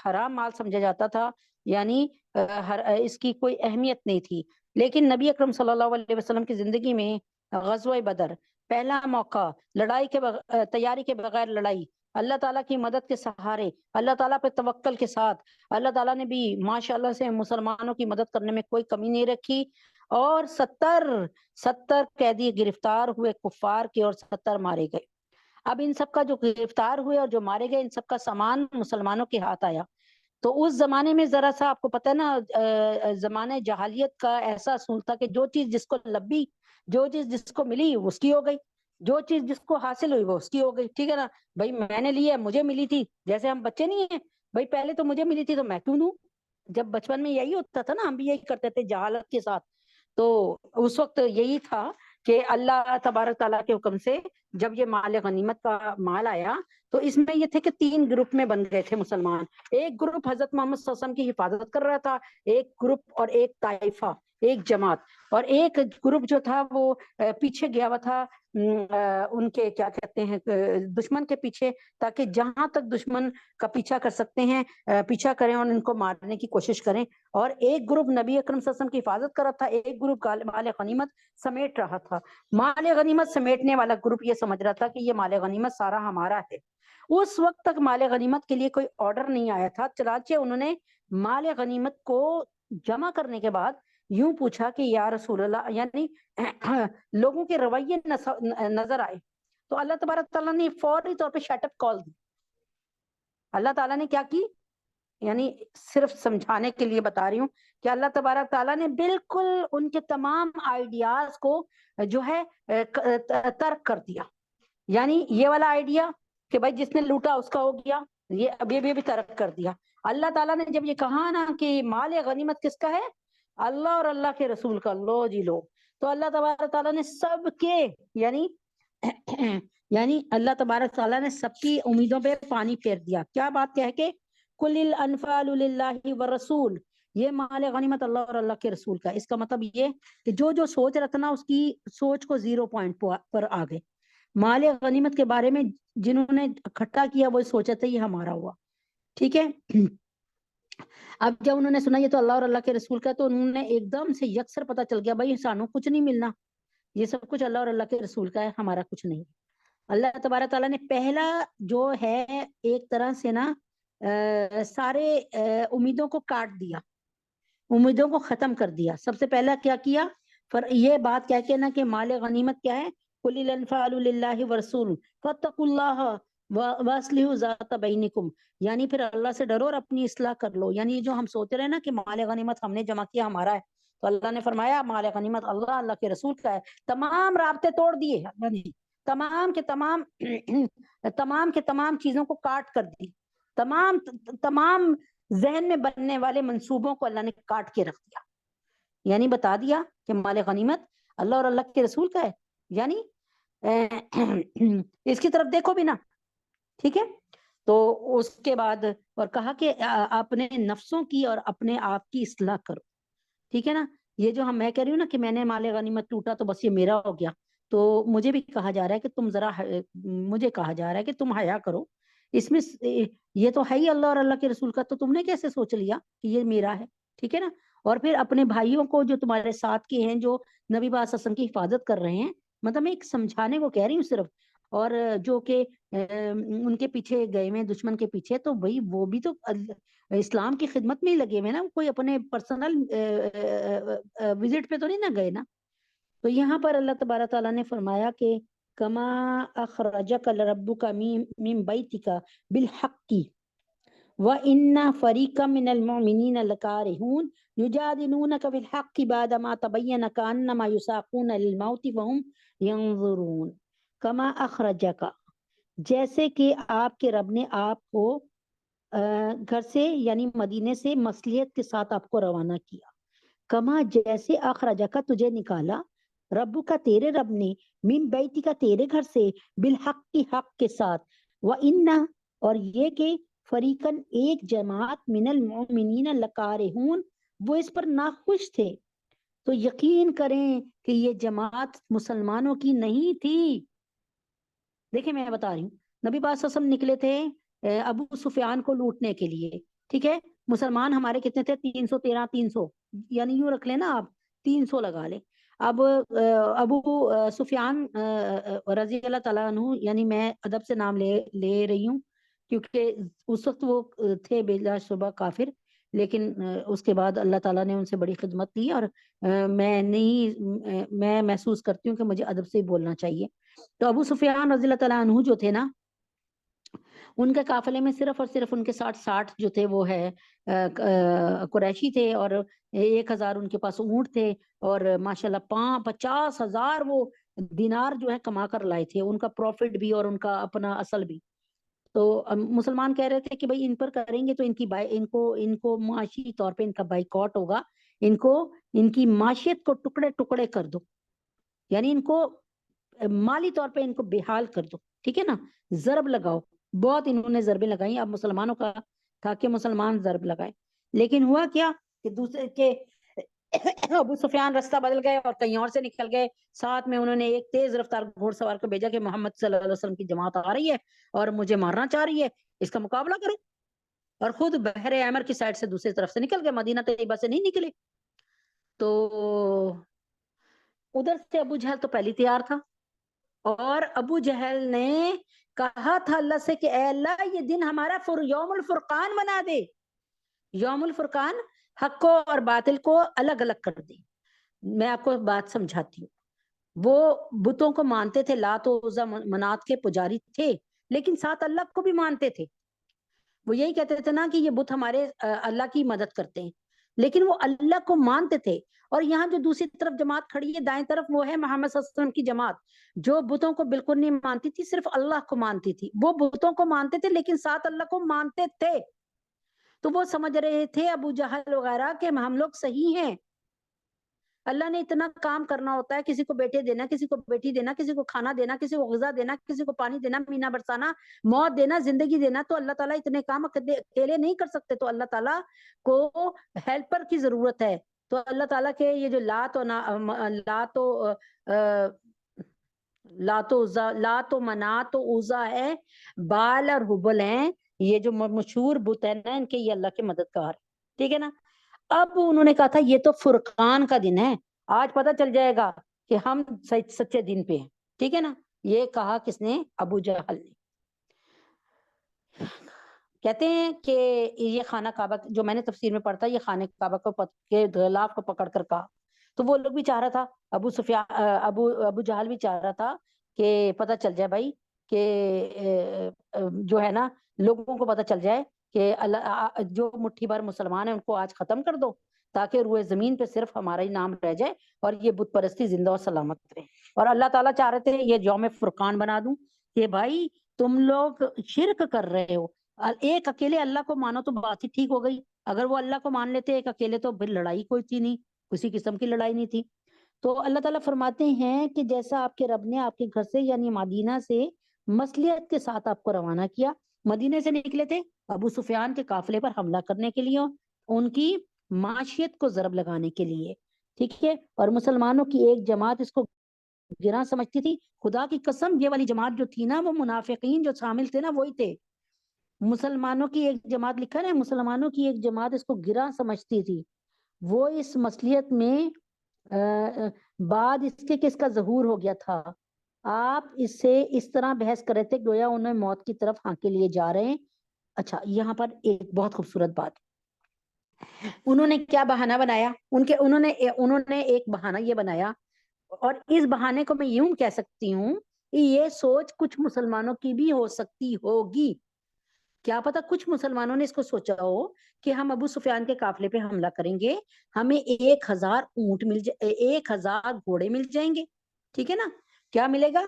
حرام مال سمجھا جاتا تھا، یعنی اس کی کوئی اہمیت نہیں تھی۔ لیکن نبی اکرم صلی اللہ علیہ وسلم کی زندگی میں غزوہ بدر، پہلا موقع، لڑائی کے تیاری کے بغیر لڑائی، اللہ تعالیٰ کی مدد کے سہارے، اللہ تعالیٰ پہ توکل کے ساتھ، اللہ تعالیٰ نے بھی ماشاءاللہ سے مسلمانوں کی مدد کرنے میں کوئی کمی نہیں رکھی، اور 70 قیدی گرفتار ہوئے کفار کے، اور 70 مارے گئے۔ اب ان سب کا جو گرفتار ہوئے اور جو مارے گئے، ان سب کا سامان مسلمانوں کے ہاتھ آیا۔ تو اس زمانے میں ذرا سا آپ کو پتہ ہے نا، زمانے جہالیت کا ایسا اصول تھا کہ جو چیز جس کو لبی، جو چیز جس کو ملی اس کی ہو گئی، جو چیز جس کو حاصل ہوئی وہ اس کی ہو گئی، ٹھیک ہے نا بھائی؟ میں نے لی ہے، مجھے ملی تھی، جیسے ہم بچے نہیں ہیں بھائی، پہلے تو مجھے ملی تھی تو میں کیوں دوں؟ جب بچپن میں یہی ہوتا تھا نا، ہم بھی یہی کرتے تھے جہالت کے ساتھ۔ تو اس وقت یہی تھا کہ اللہ تبارک تعالیٰ کے حکم سے جب یہ مال غنیمت کا مال آیا تو اس میں یہ تھے کہ 3 گروپ میں بن گئے تھے مسلمان۔ ایک گروپ حضرت محمد صلی اللہ علیہ وسلم کی حفاظت کر رہا تھا، ایک گروپ اور ایک طائفہ، ایک جماعت، اور ایک گروپ جو تھا وہ پیچھے گیا ہوا تھا ان کے کیا کہتے ہیں دشمن کے پیچھے، تاکہ جہاں تک دشمن کا پیچھا کر سکتے ہیں پیچھا کریں اور ان کو مارنے کی کوشش کریں۔ اور ایک گروپ نبی اکرم صلی اللہ علیہ وسلم کی حفاظت کر رہا تھا، ایک گروپ مال غنیمت سمیٹ رہا تھا۔ مال غنیمت سمیٹنے والا گروپ یہ سمجھ رہا تھا کہ یہ مال غنیمت سارا ہمارا ہے۔ اس وقت تک مال غنیمت کے لیے کوئی آرڈر نہیں آیا تھا، چنانچہ انہوں نے مال غنیمت کو جمع کرنے کے بعد یوں پوچھا کہ یا رسول اللہ، یعنی لوگوں کے رویے نظر آئے تو اللہ تبارک تعالیٰ نے فوری طور پہ شٹ اپ کال دی۔ اللہ تعالیٰ نے کیا کی، یعنی صرف سمجھانے کے لیے بتا رہی ہوں کہ اللہ تبارک تعالیٰ نے بالکل ان کے تمام آئیڈیاز کو جو ہے ترک کر دیا۔ یعنی یہ والا آئیڈیا کہ بھائی جس نے لوٹا اس کا ہو گیا، یہ ابھی بھی ترک کر دیا۔ اللہ تعالیٰ نے جب یہ کہا نا کہ مال غنیمت کس کا ہے، اللہ اور اللہ کے رسول کا، لو جی لو، تو اللہ تبارک تعالیٰ نے سب کے یعنی اللہ تبارک تعالیٰ نے سب کی امیدوں پہ پانی پھیر دیا۔ کیا بات کہہ کے، کل الانفال للہ والرسول، یہ مال غنیمت اللہ اور اللہ کے رسول کا۔ اس کا مطلب یہ کہ جو سوچ رہا تھا نا اس کی سوچ کو 0 پوائنٹ پر آ گئے۔ مال غنیمت کے بارے میں جنہوں نے اکٹھا کیا وہ سوچا تھا یہ ہمارا ہوا، ٹھیک ہے۔ اب جب انہوں نے سنا یہ تو اللہ اور اللہ کے رسول کا، تو انہوں نے ایک دم سے یکسر پتہ چل گیا بھائی سانو کچھ نہیں ملنا، یہ سب کچھ اللہ اور اللہ کے رسول کا ہے، ہمارا کچھ نہیں۔ اللہ تبارک تعالیٰ نے پہلا جو ہے ایک طرح سے نا سارے امیدوں کو کاٹ دیا، امیدوں کو ختم کر دیا۔ سب سے پہلا کیا کیا، یہ بات کہہ کے نا کہ مال غنیمت کیا ہے، قل الانفال للہ ورسول فاتقوا اللہ واصلحوا ذات بینکم، یعنی پھر اللہ سے ڈرو اور اپنی اصلاح کر لو۔ یعنی جو ہم سوچ رہے ہیں نا کہ مال غنیمت ہم نے جمع کیا ہمارا ہے، تو اللہ نے فرمایا مال غنیمت اللہ، اللہ کے رسول کا ہے۔ تمام رابطے توڑ دیے، تمام کے تمام چیزوں کو کاٹ کر دی، تمام ذہن میں بننے والے منصوبوں کو اللہ نے کاٹ کے رکھ دیا، یعنی بتا دیا کہ مال غنیمت اللہ اور اللہ کے رسول کا ہے۔ یعنی اس کی طرف دیکھو بھی نا، ٹھیک ہے۔ تو اس کے بعد اور کہا کہ اپنے نفسوں کی اور اپنے آپ کی اصلاح کرو، ٹھیک ہے نا. یہ جو میں کہہ رہی ہوں نا کہ میں نے مال غنیمت لوٹا تو بس یہ میرا ہو گیا، تو مجھے بھی کہا جا رہا ہے کہ تم ذرا مجھے کہا جا رہا ہے کہ تم حیا کرو، اس میں یہ تو ہے ہی اللہ اور اللہ کے رسول کا، تو تم نے کیسے سوچ لیا کہ یہ میرا ہے، ٹھیک ہے نا. اور پھر اپنے بھائیوں کو جو تمہارے ساتھ کے ہیں، جو نبی پاک صلی اللہ علیہ وسلم کی حفاظت کر رہے ہیں، مطلب میں ایک سمجھانے کو کہہ رہی ہوں صرف، اور جو کہ ان کے پیچھے گئے ہوئے دشمن کے پیچھے، تو بھائی وہ بھی تو اسلام کی خدمت میں ہی لگے ہوئے نا، کوئی اپنے پرسنل وزٹ پہ تو نہیں نہ گئے نا. تو یہاں پر اللہ تبارک تعالیٰ نے فرمایا کہ کما اخرجک ربک من بیتک بالحق وان فریقا من المؤمنین لکارہون یجادلونک بالحق بعدما تبین کانما یساقون للموت وهم ینظرون. کما اخرجک، جیسے کہ آپ کے رب نے آپ کو گھر سے یعنی مدینے سے مصلیحت کے ساتھ آپ کو روانہ کیا. کما، جیسے اخرجہ کا تجھے نکالا، ربو کا تیرے رب نے، من بیتی کا تیرے گھر سے، بالحق کی حق کے ساتھ، وَإِنَّ، اور یہ کہ فریقاً ایک جماعت، من المؤمنین لکارہون، وہ اس پر ناخوش تھے. تو یقین کریں کہ یہ جماعت مسلمانوں کی نہیں تھی. دیکھیں میں بتا رہی ہوں، نبی پاک صلی اللہ علیہ وسلم نکلے تھے ابو سفیان کو لوٹنے کے لیے، ٹھیک ہے. مسلمان ہمارے کتنے تھے؟ 313، 300، یعنی یوں رکھ لیں نا آپ، 300 لگا لیں. اب ابو سفیان رضی اللہ تعالیٰ عنہ، یعنی میں ادب سے نام لے رہی ہوں کیونکہ اس وقت وہ تھے بلا شبہ کافر، لیکن اس کے بعد اللہ تعالیٰ نے ان سے بڑی خدمت دی، اور میں محسوس کرتی ہوں کہ مجھے ادب سے ہی بولنا چاہیے. تو ابو سفیان رضی اللہ تعالیٰ عنہ جو تھے نا، ان کے قافلے میں صرف اور صرف ان کے 60 جو تھے وہ ہے قریشی تھے، اور 1000 ان کے پاس اونٹ تھے، اور ماشاءاللہ 50,000 وہ دینار جو ہے کما کر لائے تھے، ان کا پروفٹ بھی اور ان کا اپنا اصل بھی. تو مسلمان کہہ رہے تھے کہ بھائی ان پر کریں گے تو ان کو معاشی طور پہ ان کا بائیکاٹ ہوگا، ان کی معاشیت کو ٹکڑے ٹکڑے کر دو، یعنی ان کو مالی طور پہ ان کو بحال کر دو، ٹھیک ہے نا، ضرب لگاؤ. بہت انہوں نے ضربیں لگائی. اب مسلمانوں کا تھا کہ مسلمان ضرب لگائے، لیکن ہوا کیا کہ دوسرے کے ابو سفیان رستہ بدل گئے اور کہیں اور سے نکل گئے. ساتھ میں انہوں نے ایک تیز رفتار گھوڑ سوار کو بھیجا کہ محمد صلی اللہ علیہ وسلم کی جماعت آ رہی ہے اور مجھے مارنا چاہ رہی ہے، اس کا مقابلہ کرو. اور خود بحر احمر کی سائڈ سے دوسری طرف سے نکل گئے، مدینہ طیبہ سے نہیں نکلے. تو ادھر سے ابو جہل تو پہلی تیار تھا، اور ابو جہل نے کہا تھا اللہ سے کہ اے اللہ یہ دن ہمارا یوم الفرقان بنا دے، یوم الفرقان، حق کو اور باطل کو الگ الگ کر دے. میں آپ کو بات سمجھاتی ہوں. وہ بتوں کو مانتے تھے، لات و عزا منات کے پجاری تھے، لیکن ساتھ اللہ کو بھی مانتے تھے. وہ یہی کہتے تھے نا کہ یہ بت ہمارے اللہ کی مدد کرتے ہیں، لیکن وہ اللہ کو مانتے تھے. اور یہاں جو دوسری طرف جماعت کھڑی ہے دائیں طرف، وہ ہے محمد صلی اللہ علیہ وسلم کی جماعت، جو بتوں کو بالکل نہیں مانتی تھی، صرف اللہ کو مانتی تھی. وہ بتوں کو مانتے تھے لیکن ساتھ اللہ کو مانتے تھے. تو وہ سمجھ رہے تھے ابو جہل وغیرہ کہ ہم لوگ صحیح ہیں. اللہ نے اتنا کام کرنا ہوتا ہے، کسی کو بیٹے دینا، کسی کو بیٹی دینا، کسی کو کھانا دینا، کسی کو غذا دینا، کسی کو پانی دینا، مینا برسانا، موت دینا، زندگی دینا. تو اللہ تعالیٰ اتنے کام اکیلے نہیں کر سکتے، تو اللہ تعالیٰ کو ہیلپر کی ضرورت ہے. تو اللہ تعالیٰ کے یہ جو لات و منات و عزا ہے، بال اور حبل ہیں، یہ جو مشہور بت ہے نا ان کے، یہ اللہ کے مددگار، ٹھیک ہے نا. اب انہوں نے کہا تھا یہ تو فرقان کا دن ہے، آج پتہ چل جائے گا کہ ہم سچے دن پہ ہیں، ٹھیک ہے نا. یہ کہا کس نے؟ ابو جہل نے. کہتے ہیں کہ یہ خانہ کعبہ جو میں نے تفسیر میں پڑھا تھا، یہ خانہ کعبہ کے غلاف کو پکڑ کر کہا. تو وہ لوگ بھی چاہ رہا تھا، ابو جہل بھی چاہ رہا تھا کہ پتہ چل جائے بھائی کہ جو ہے نا لوگوں کو پتہ چل جائے کہ جو مٹھی بھر مسلمان ہیں ان کو آج ختم کر دو، تاکہ روئے زمین پہ صرف ہمارا ہی نام رہ جائے اور یہ بت پرستی زندہ اور سلامت رہے. اور اللہ تعالیٰ چاہ رہے تھے یہ یوم فرقان بنا دوں کہ بھائی تم لوگ شرک کر رہے ہو، ایک اکیلے اللہ کو مانو تو بات ہی ٹھیک ہو گئی. اگر وہ اللہ کو مان لیتے ایک اکیلے تو پھر لڑائی کوئی تھی نہیں، کسی قسم کی لڑائی نہیں تھی. تو اللہ تعالیٰ فرماتے ہیں کہ جیسا آپ کے رب نے آپ کے گھر سے یعنی مدینہ سے مصلیحت کے ساتھ آپ کو روانہ کیا، مدینے سے نکلے تھے ابو سفیان کے قافلے پر حملہ کرنے کے لیے، ان کی معاشیت کو ضرب لگانے کے لیے، ٹھیک ہے، اور مسلمانوں کی ایک جماعت اس کو گراں سمجھتی تھی۔ خدا کی قسم یہ والی جماعت جو تھی نا، وہ منافقین جو شامل تھے نا وہی تھے۔ مسلمانوں کی ایک جماعت لکھا ہے، مسلمانوں کی ایک جماعت اس کو گراں سمجھتی تھی۔ وہ اس مصلیت میں بعد اس کے کس کا ظہور ہو گیا تھا، آپ اس سے اس طرح بحث کر رہے تھے گویا انہیں موت کی طرف ہانکے لیے جا رہے ہیں۔ اچھا یہاں پر ایک بہت خوبصورت بات، انہوں نے کیا بہانہ بنایا، انہوں نے ایک بہانہ یہ بنایا، اور اس بہانے کو میں یوں کہہ سکتی ہوں کہ یہ سوچ کچھ مسلمانوں کی بھی ہو سکتی ہوگی۔ کیا پتا کچھ مسلمانوں نے اس کو سوچا ہو کہ ہم ابو سفیان کے قافلے پہ حملہ کریں گے، ہمیں 1000 اونٹ 1000 گھوڑے مل جائیں گے، ٹھیک ہے نا، کیا ملے گا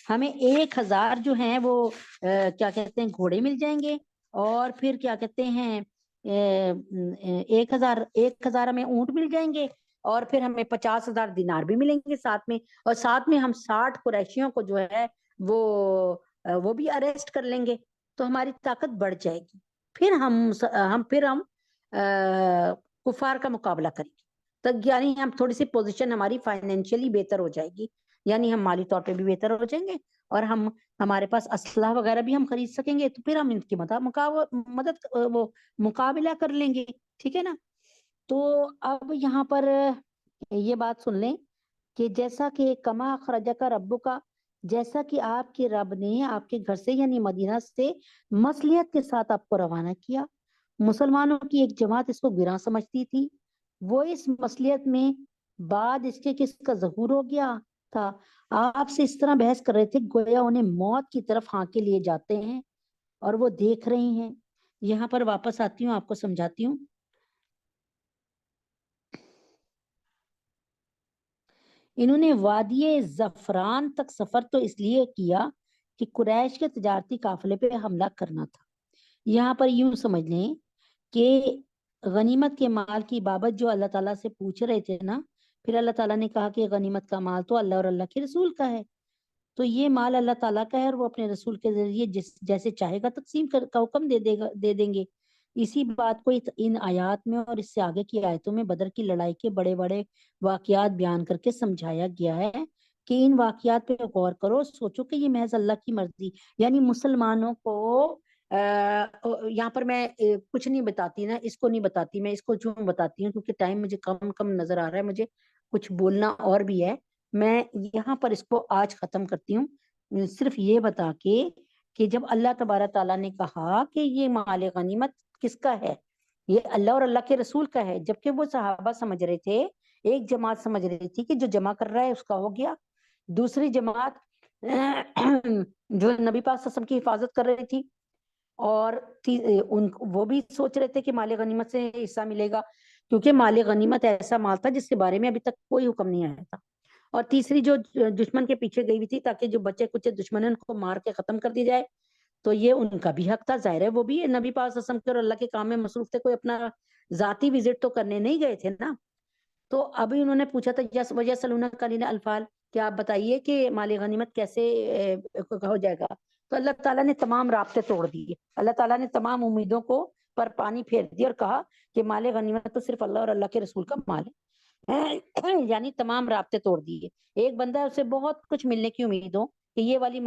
ہمیں 1000 جو ہیں وہ کیا کہتے ہیں گھوڑے مل جائیں گے، اور پھر کیا کہتے ہیں 1000 ہمیں اونٹ مل جائیں گے، اور پھر ہمیں 50,000 دینار بھی ملیں گے ساتھ میں، اور ساتھ میں ہم 60 قریشیوں کو جو ہے وہ بھی اریسٹ کر لیں گے، تو ہماری طاقت بڑھ جائے گی، پھر ہم کفار کا مقابلہ کریں گے، تو یعنی ہم تھوڑی سی پوزیشن ہماری فائنینشلی بہتر ہو جائے گی، یعنی ہم مالی طور پہ بھی بہتر ہو جائیں گے، اور ہمارے پاس اسلحہ وغیرہ بھی ہم خرید سکیں گے، تو پھر ہم ان کی مقابلہ کر لیں گے، ٹھیک ہے نا۔ تو اب یہاں پر یہ بات سن لیں کہ جیسا کہ کما اخرجک ربک، جیسا کہ آپ کے رب نے آپ کے گھر سے یعنی مدینہ سے مصلیحت کے ساتھ آپ کو روانہ کیا، مسلمانوں کی ایک جماعت اس کو گراں سمجھتی تھی، وہ اس مصلیحت میں بعد اس کے کس کا ظہور ہو گیا تھا، آپ سے اس طرح بحث کر رہے تھے گویا انہیں موت کی طرف ہانکے لیے جاتے ہیں، اور وہ دیکھ رہی ہیں۔ یہاں پر واپس آتی ہوں، آپ کو سمجھاتی ہوں۔ انہوں نے وادی زعفران تک سفر تو اس لیے کیا کہ قریش کے تجارتی قافلے پہ حملہ کرنا تھا۔ یہاں پر یوں سمجھ لیں کہ غنیمت کے مال کی بابت جو اللہ تعالیٰ سے پوچھ رہے تھے نا، پھر اللہ تعالیٰ نے کہا کہ غنیمت کا مال تو اللہ اور اللہ کے رسول کا ہے، تو یہ مال اللہ تعالیٰ کا ہے، اور وہ اپنے رسول کے ذریعے جیسے چاہے گا تقسیم کا حکم دے دیں گے۔ اسی بات کو ان آیات میں اور اس سے آگے کی آیتوں میں بدر کی لڑائی کے بڑے بڑے واقعات بیان کر کے سمجھایا گیا ہے کہ ان واقعات پہ غور کرو، سوچو کہ یہ محض اللہ کی مرضی، یعنی مسلمانوں کو یہاں پر میں کچھ نہیں بتاتی نا، اس کو نہیں بتاتی، میں اس کو کیوں بتاتی ہوں کیونکہ ٹائم مجھے کم نظر آ رہا ہے، مجھے کچھ بولنا اور بھی ہے، میں یہاں پر اس کو آج ختم کرتی ہوں، صرف یہ بتا کے کہ جب اللہ تبارک تعالیٰ نے کہا کہ یہ مال غنیمت کس کا ہے، یہ اللہ اور اللہ کے رسول کا ہے، جبکہ وہ صحابہ سمجھ رہے تھے، ایک جماعت سمجھ رہی تھی کہ جو جمع کر رہا ہے اس کا ہو گیا، دوسری جماعت جو نبی پاک صلی اللہ علیہ وسلم کی حفاظت کر رہی تھی، اور وہ بھی سوچ رہے تھے کہ مال غنیمت سے حصہ ملے گا، کیونکہ مال غنیمت ایسا مال تھا جس کے بارے میں ابھی تک کوئی حکم نہیں آیا تھا، اور تیسری جو دشمن کے پیچھے گئی ہوئی تھی تاکہ جو بچے کچھ دشمن ہیں ان کو مار کے ختم کر دی جائے، تو یہ ان کا بھی حق تھا، ظاہر ہے وہ بھی نبی پاک صلی اللہ علیہ وسلم کے اور اللہ کے کام میں مصروف تھے، کوئی اپنا ذاتی وزٹ تو کرنے نہیں گئے تھے نا۔ تو ابھی انہوں نے پوچھا تھا وَيَسْأَلُونَكَ عَنِ الْأَنْفَالِ، کہ آپ بتائیے کہ مال غنیمت کیسے ہو جائے گا، تو اللہ تعالیٰ نے تمام رابطے توڑ دیے، اللہ تعالیٰ نے تمام امیدوں کو پر پانی پھیر دیا اور کہا کہ مال غنیمت تو صرف اللہ اور اللہ کے رسول کا مال ہے، یعنی تمام رابطے توڑ دیے۔ ایک بندہ ہے اسے بہت کچھ ملنے کی امید ہو کہ یہ والی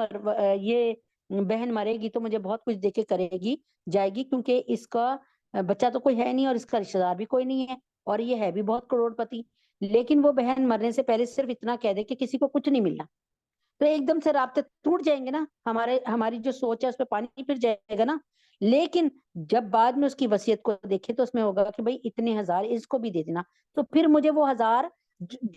یہ بہن مرے گی تو مجھے بہت کچھ دے کے کرے گی جائے گی، کیونکہ اس کا بچہ تو کوئی ہے نہیں اور اس کا رشتہ دار بھی کوئی نہیں ہے، اور یہ ہے بھی بہت کروڑ پتی، لیکن وہ بہن مرنے سے پہلے صرف اتنا کہہ دے کہ کسی کو کچھ نہیں ملنا، تو ایک دم سے رابطے ٹوٹ جائیں گے نا، ہماری جو سوچ ہے اس پہ پانی پھر جائے گا نا۔ لیکن جب بعد میں اس کی وصیت کو دیکھے تو اس میں ہوگا کہ بھائی اتنے 1000 اس کو بھی دے دینا، تو پھر مجھے وہ 1000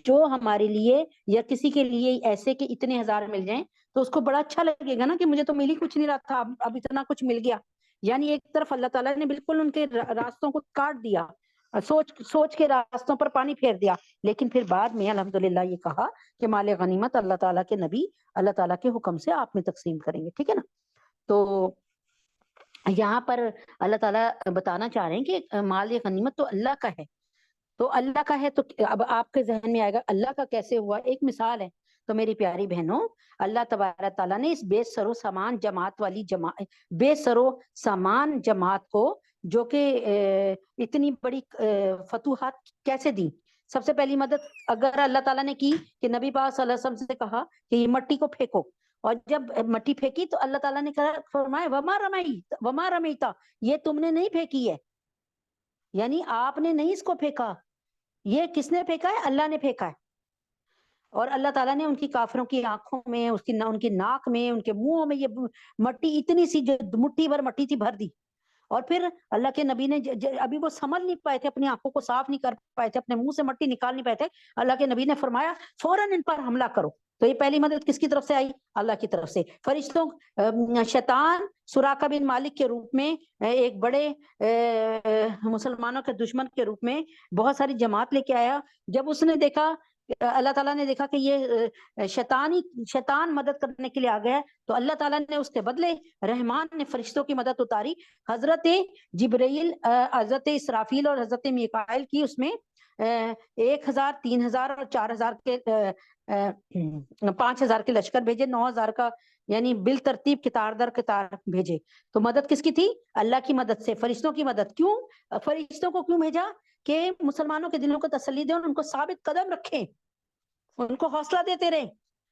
جو ہمارے لیے یا کسی کے لیے ایسے کہ اتنے 1000 مل جائیں تو اس کو بڑا اچھا لگے گا نا کہ مجھے تو مل ہی کچھ نہیں رہا تھا، اب اتنا کچھ مل گیا، یعنی ایک طرف اللہ تعالیٰ نے بالکل ان کے راستوں کو کاٹ دیا، سوچ کے راستوں پر پانی پھیر دیا، لیکن پھر بعد میں الحمدللہ یہ کہا کہ مال غنیمت اللہ تعالیٰ کے نبی اللہ تعالیٰ کے حکم سے آپ میں تقسیم کریں گے، ٹھیک ہے نا۔ تو یہاں پر اللہ تعالیٰ بتانا چاہ رہے ہیں کہ مال غنیمت تو اللہ کا ہے، تو اللہ کا ہے، تو اب آپ کے ذہن میں آئے گا اللہ کا کیسے ہوا، ایک مثال ہے، تو میری پیاری بہنوں، اللہ تبارک تعالیٰ نے اس بے سرو سامان جماعت والی بے سرو سامان جماعت کو جو کہ اتنی بڑی فتوحات کیسے دی؟ سب سے پہلی مدد اگر اللہ تعالیٰ نے کی کہ نبی پاک صلی اللہ علیہ وسلم سے کہا کہ یہ مٹی کو پھینکو، اور جب مٹی پھینکی تو اللہ تعالیٰ نے کہا فرمایا وما رمیتا، یہ تم نے نہیں پھینکی ہے، یعنی آپ نے نہیں اس کو پھینکا، یہ کس نے پھینکا ہے؟ اللہ نے پھینکا ہے۔ اور اللہ تعالیٰ نے ان کی کافروں کی آنکھوں میں، ان کی ناک میں، ان کے منہوں میں یہ مٹی اتنی سی جو مٹھی بھر مٹی تھی بھر دی۔ اور پھر اللہ کے نبی نے ابھی وہ سنبھل نہیں پائے تھے، اپنی آنکھوں کو صاف نہیں کر پائے تھے، اپنے منہ سے مٹی نکال نہیں پائے تھے، اللہ کے نبی نے فرمایا فوراً ان پر حملہ کرو۔ تو یہ پہلی مدد کس کی طرف سے آئی؟ اللہ کی طرف سے۔ فرشتوں، شیطان سراقہ بن مالک کے روپ میں، ایک بڑے مسلمانوں کے دشمن کے روپ میں بہت ساری جماعت لے کے آیا۔ جب اس نے دیکھا، اللہ تعالیٰ نے دیکھا کہ یہ شیطان مدد کرنے کے لیے آ گیا، تو اللہ تعالیٰ نے اس کے بدلے رحمان نے فرشتوں کی مدد اتاری۔ حضرت جبرائیل، حضرت اسرافیل اور حضرت میکائیل کی اس میں 1000، 3000 اور 4000 کے 5000 کے لشکر بھیجے، 9000 کا، یعنی بالترتیب قطار در قطار بھیجے۔ تو مدد کس کی تھی؟ اللہ کی مدد سے، فرشتوں کی مدد۔ کیوں فرشتوں کو کیوں بھیجا؟ کہ مسلمانوں کے دلوں کو تسلی دیں اور ان کو ثابت قدم رکھیں، ان کو حوصلہ دیتے رہیں،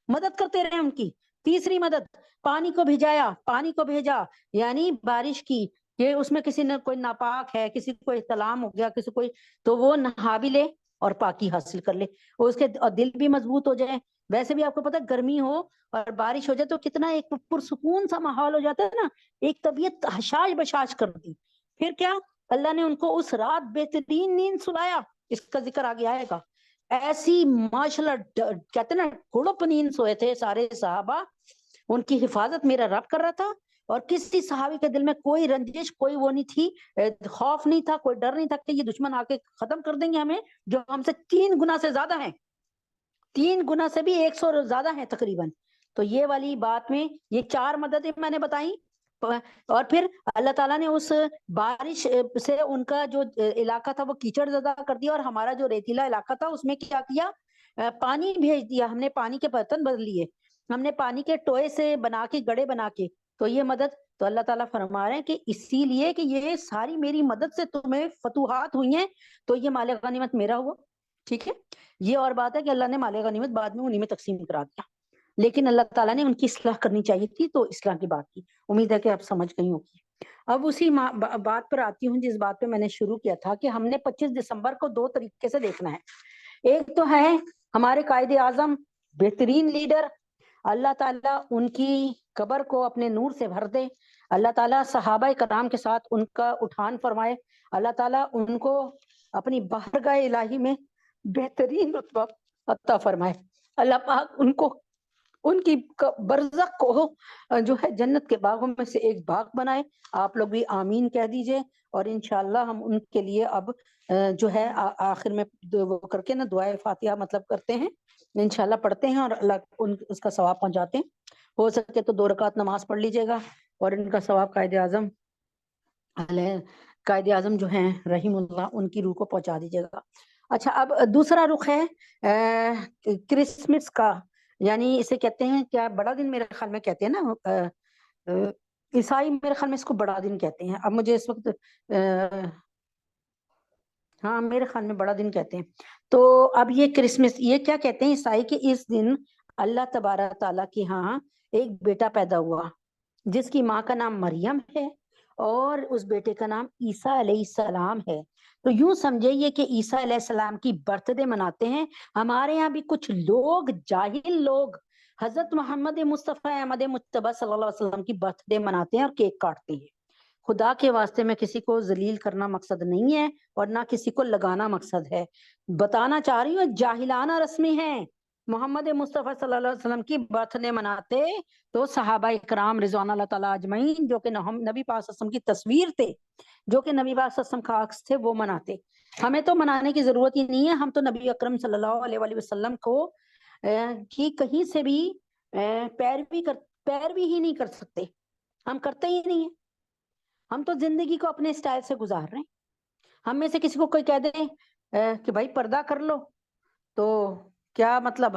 مدد کرتے رہیں ان کی۔ تیسری مدد پانی کو بھیجایا، پانی کو بھیجا یعنی بارش کی، کہ اس میں کسی نے کوئی ناپاک ہے، کسی کو احتلام ہو گیا، کسی کوئی، تو وہ نہا بھی لے اور پاکی حاصل کر لے، اور اس کے دل بھی مضبوط ہو جائے۔ ویسے بھی آپ کو پتہ گرمی ہو اور بارش ہو جائے تو کتنا ایک پرسکون سا ماحول ہو جاتا ہے نا، ایک طبیعت حشاش بشاش کر دی۔ پھر کیا؟ اللہ نے ان کو اس رات بہترین نیند سلایا، اس کا ذکر آگے آئے گا۔ ایسی ماشاءاللہ کہتے ہیں نا گھڑپ نیند سوئے تھے سارے صحابہ، ان کی حفاظت میرا رب کر رہا تھا، اور کسی صحابی کے دل میں کوئی رنجش، کوئی وہ نہیں تھی، خوف نہیں تھا، کوئی ڈر نہیں تھا کہ یہ دشمن آ کے ختم کر دیں گے ہمیں، جو ہم سے 3 گنا سے زیادہ ہیں، 3 گنا سے بھی 100 زیادہ ہیں تقریباً۔ تو یہ والی بات میں یہ 4 مددیں میں نے بتائیں۔ اور پھر اللہ تعالیٰ نے اس بارش سے ان کا جو علاقہ تھا وہ کیچڑ زدہ کر دیا، اور ہمارا جو ریتیلا علاقہ تھا اس میں کیا کیا؟ پانی بھیج دیا، ہم نے پانی کے برتن بدل لیے، ہم نے پانی کے ٹوئے سے بنا کے، گڑے بنا کے۔ تو یہ مدد، تو اللہ تعالیٰ فرما رہے ہیں کہ اسی لیے کہ یہ ساری میری مدد سے تمہیں فتوحات ہوئی ہیں، تو یہ مال غنیمت میرا ہوا، ٹھیک ہے۔ یہ اور بات ہے کہ اللہ نے مال غنیمت بعد میں انہی میں تقسیم کرا دیا، لیکن اللہ تعالیٰ نے ان کی اصلاح کرنی چاہیے تھی، تو اصلاح کی بات کی۔ امید ہے کہ آپ سمجھ گئی ہوگی۔ اب اسی بات پر آتی ہوں جس بات پہ میں نے شروع کیا تھا، کہ ہم نے 25 دسمبر کو 2 طریقے سے دیکھنا ہے۔ ایک تو ہے ہمارے قائد اعظم، بہترین لیڈر، اللہ تعالیٰ ان کی قبر کو اپنے نور سے بھر دے، اللہ تعالیٰ صحابہ کرام کے ساتھ ان کا اٹھان فرمائے، اللہ تعالیٰ ان کو اپنی بارگاہ الہی میں بہترین رتبہ عطا فرمائے، اللہ پاک ان کو، ان کی برزخ کو جو ہے جنت کے باغوں میں سے ایک باغ بنائے۔ آپ لوگ بھی آمین کہہ دیجئے، اور انشاءاللہ ہم ان کے لیے اب جو ہے آخر میں وہ کر کے نا دعائے فاتحہ مطلب کرتے ہیں، انشاءاللہ پڑھتے ہیں، اور اللہ اس کا ثواب پہنچاتے ہیں۔ ہو سکے تو 2 رکعت نماز پڑھ لیجئے گا، اور ان کا ثواب قائد اعظم جو ہیں رحیم اللہ، ان کی روح کو پہنچا دیجئے گا۔ اچھا، اب دوسرا رخ ہے کرسمس کا، یعنی اسے کہتے ہیں کیا، بڑا دن میرے خیال میں کہتے ہیں نا، عیسائی میرے خیال میں اس کو بڑا دن کہتے ہیں، اب مجھے اس وقت ہاں میرے خیال میں بڑا دن کہتے ہیں۔ تو اب یہ کرسمس، یہ کیا کہتے ہیں عیسائی، کہ اس دن اللہ تبارک تعالیٰ کے ہاں ایک بیٹا پیدا ہوا جس کی ماں کا نام مریم ہے، اور اس بیٹے کا نام عیسیٰ علیہ السلام ہے۔ تو یوں سمجھے یہ کہ عیسیٰ علیہ السلام کی برتھ ڈے مناتے ہیں۔ ہمارے یہاں بھی کچھ لوگ، جاہل لوگ، حضرت محمد مصطفیٰ احمد مجتبیٰ صلی اللہ علیہ وسلم کی برتھ ڈے مناتے ہیں اور کیک کاٹتے ہیں۔ خدا کے واسطے میں کسی کو ذلیل کرنا مقصد نہیں ہے، اور نہ کسی کو لگانا مقصد ہے، بتانا چاہ رہی ہوں جاہلانہ رسمی ہیں۔ محمد مصطفیٰ صلی اللہ علیہ وسلم کی برتھ ڈے مناتے تو صحابہ اکرام رضوان اللہ تعالیٰ اجمعین، جو کہ نبی پاک صلی اللہ علیہ وسلم کی تصویر تھے، جو کہ نبی پاک صلی اللہ علیہ وسلم کا عکس تھے، وہ مناتے۔ ہمیں تو منانے کی ضرورت ہی نہیں ہے، ہم تو نبی اکرم صلی اللہ علیہ وسلم کو کی کہیں سے بھی پیروی ہی نہیں کر سکتے، ہم کرتے ہی نہیں ہیں، ہم تو زندگی کو اپنے اسٹائل سے گزار رہے ہیں۔ ہم میں سے کسی کو کوئی کہہ دے کہ بھائی پردہ کر لو، تو کیا مطلب،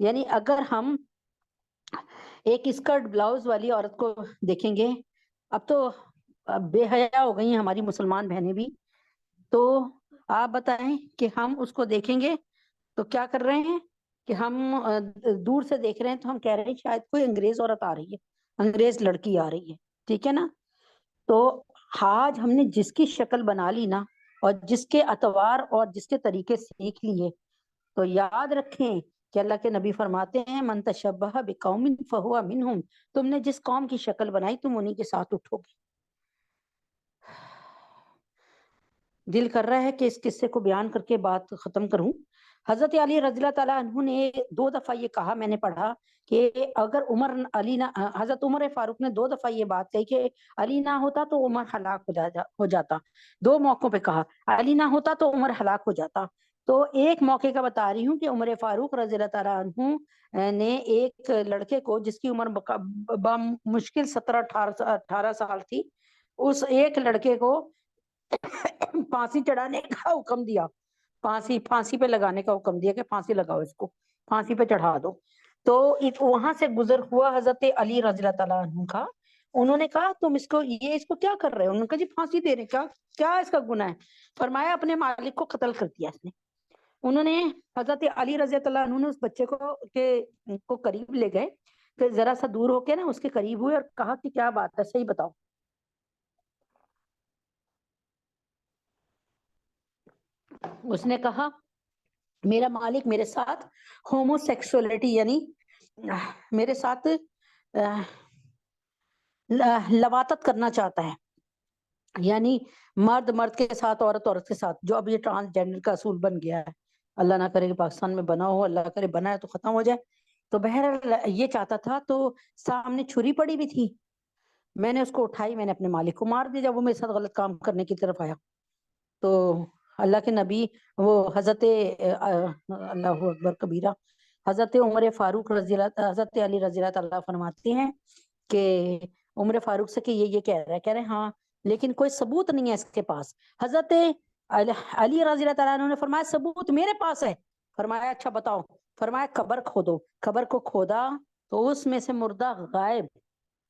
یعنی اگر ہم ایک اسکرٹ بلاؤز والی عورت کو دیکھیں گے، اب تو بے حیا ہو گئی ہیں ہماری مسلمان بہنیں بھی، تو آپ بتائیں کہ ہم اس کو دیکھیں گے تو کیا کر رہے ہیں کہ ہم دور سے دیکھ رہے ہیں تو ہم کہہ رہے ہیں شاید کوئی انگریز عورت آ رہی ہے، انگریز لڑکی آ رہی ہے، ٹھیک ہے نا؟ تو آج ہم نے جس کی شکل بنا لی نا، اور جس کے اطوار اور جس کے طریقے سیکھ لیے، تو یاد رکھیں کہ اللہ کے نبی فرماتے ہیں من تشبہ بقوم فہو منہم، تم نے جس قوم کی شکل بنائی تم انہی کے ساتھ اٹھو گے۔ دل کر رہا ہے کہ اس قصے کو بیان کر کے بات ختم کروں۔ حضرت علی رضی اللہ تعالیٰ عنہ نے 2 دفعہ یہ کہا، میں نے پڑھا کہ اگر حضرت عمر فاروق نے 2 دفعہ یہ بات کہی کہ علی نہ ہوتا تو عمر ہلاک ہو جاتا، 2 موقعوں پہ کہا علی نہ ہوتا تو عمر ہلاک ہو جاتا۔ تو ایک موقع کا بتا رہی ہوں کہ عمر فاروق رضی اللہ تعالیٰ عنہ نے ایک لڑکے کو جس کی عمر مشکل 17-18 سال تھی، اس ایک لڑکے کو پھانسی چڑھانے کا حکم دیا، پھانسی پہ لگانے کا حکم دیا کہ پھانسی لگاؤ، اس کو پھانسی پہ چڑھا دو۔ تو وہاں سے گزر ہوا حضرت علی رضی اللہ تعالیٰ عنہ کا، انہوں نے کہا تم اس کو کیا کر رہے ہو؟ انہوں نے کہا جی پھانسی دے رہے، کیا اس کا گناہ ہے؟ فرمایا اپنے مالک کو قتل کر دیا اس نے۔ انہوں نے حضرت علی رضی اللہ عنہ نے اس بچے کو قریب لے گئے، پھر ذرا سا دور ہو کے نا اس کے قریب ہوئے اور کہا کہ کیا بات ہے، صحیح بتاؤ۔ اس نے کہا میرا مالک میرے ساتھ ہومو سیکسولیٹی یعنی میرے ساتھ لواطت کرنا چاہتا ہے، یعنی مرد مرد کے ساتھ، عورت عورت کے ساتھ، جو اب یہ ٹرانسجینڈر کا اصول بن گیا ہے، اللہ نہ کرے کہ پاکستان میں بنا ہو، اللہ کرے بنا ہے تو ختم ہو جائے۔ تو بہرحال یہ چاہتا تھا، تو سامنے چھری پڑی بھی تھی، میں نے اس کو اٹھائی، میں نے اپنے مالک کو مار دیا جب وہ میرے ساتھ غلط کام کرنے کی طرف آیا۔ تو اللہ کے نبی وہ حضرت اللہ اکبر کبیرہ حضرت عمر فاروق حضرت علی رضی اللہ تعالیٰ فرماتے ہیں کہ عمر فاروق سے کہ یہ کہہ رہے ہاں لیکن کوئی ثبوت نہیں ہے اس کے پاس۔ حضرت علی رضی اللہ تعالیٰ عنہ نے فرمایا ثبوت میرے پاس ہے۔ فرمایا اچھا بتاؤ۔ فرمایا قبر کھودو۔ قبر کو کھودا تو اس میں سے مردہ غائب،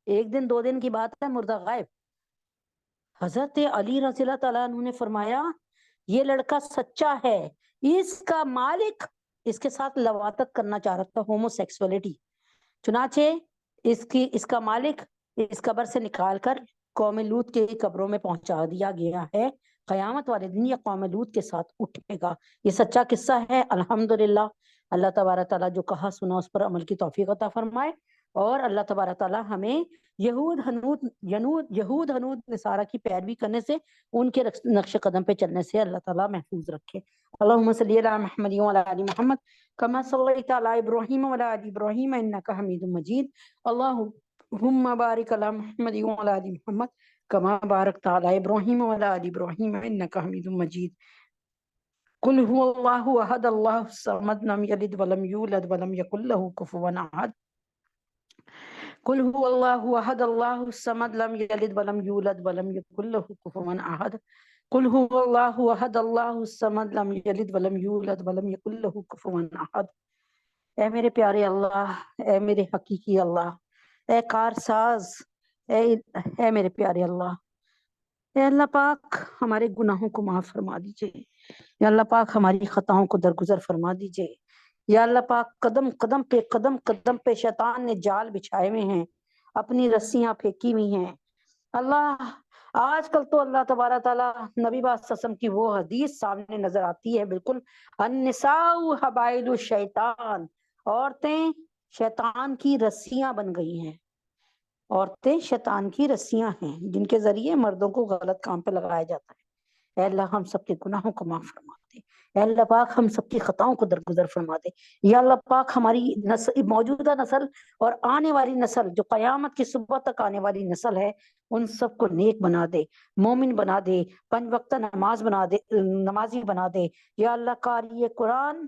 1 دن 2 دن کی بات ہے، مردہ غائب۔ حضرت علی رضی اللہ تعالیٰ عنہ نے فرمایا یہ لڑکا سچا ہے، اس کا مالک اس کے ساتھ لواطت کرنا چاہ رہا تھا، ہومو سیکسولیٹی۔ چنانچہ اس کا مالک اس قبر سے نکال کر قوم لوط کے قبروں میں پہنچا دیا گیا ہے۔ قیامت والے دن یہ قوم لوط کے ساتھ اٹھے گا۔ یہ سچا قصہ ہے الحمدللہ۔ اللہ تبارک تعالیٰ جو کہا سنا اس پر عمل کی توفیق عطا فرمائے، اور اللہ تبارک تعالیٰ ہمیں یہود ہنود نصارہ کی پیروی کرنے سے، ان کے نقش قدم پہ چلنے سے اللہ تعالیٰ محفوظ رکھے۔ اللہم صلی علی محمد وعلی آل محمد کما صلیت علی ابراہیم وعلی آل ابراہیم انک حمید مجید۔ اللہم بارک علی محمد وعلی آل محمد کما بارکت علی ابراہیم وعلی آل ابراہیم انک حمید مجید۔ قل هو اللہ احد اللہ الصمد لم یلد ولم یولد ولم یکن له کفوا احد۔ قل هو اللہ احد اللہ الصمد لم یلد ولم یولد ولم یکن له کفوا احد۔ قل هو اللہ احد اللہ الصمد لم یلد ولم یولد ولم یکن له کفوا احد۔ اے میرے پیارے اللہ، اے میرے حقیقی اللہ، اے کارساز، اے میرے پیارے اللہ، اے اللہ پاک ہمارے گناہوں کو معاف فرما دیجئے، یا اللہ پاک ہماری خطاؤں کو درگزر فرما دیجئے، یا اللہ پاک قدم قدم پہ شیطان نے جال بچھائے ہوئے ہیں، اپنی رسیاں پھینکی ہوئی ہیں۔ اللہ آج کل تو اللہ تبارک تعالیٰ نبی صلی اللہ علیہ وسلم کی وہ حدیث سامنے نظر آتی ہے، بالکل النساء حبائل الشیطان، عورتیں شیطان کی رسیاں بن گئی ہیں، عورتیں شیطان کی رسیاں ہیں جن کے ذریعے مردوں کو غلط کام پہ لگایا جاتا ہے۔ اے اللہ ہم سب کے گناہوں کو معاف فرما دے، اے اللہ پاک ہم سب کی خطاؤں کو درگزر فرما دے، یا اللہ پاک ہماری موجودہ نسل اور آنے والی نسل جو قیامت کی صبح تک آنے والی نسل ہے، ان سب کو نیک بنا دے، مومن بنا دے، 5 وقت نمازی بنا دے، یا اللہ قاری قرآن،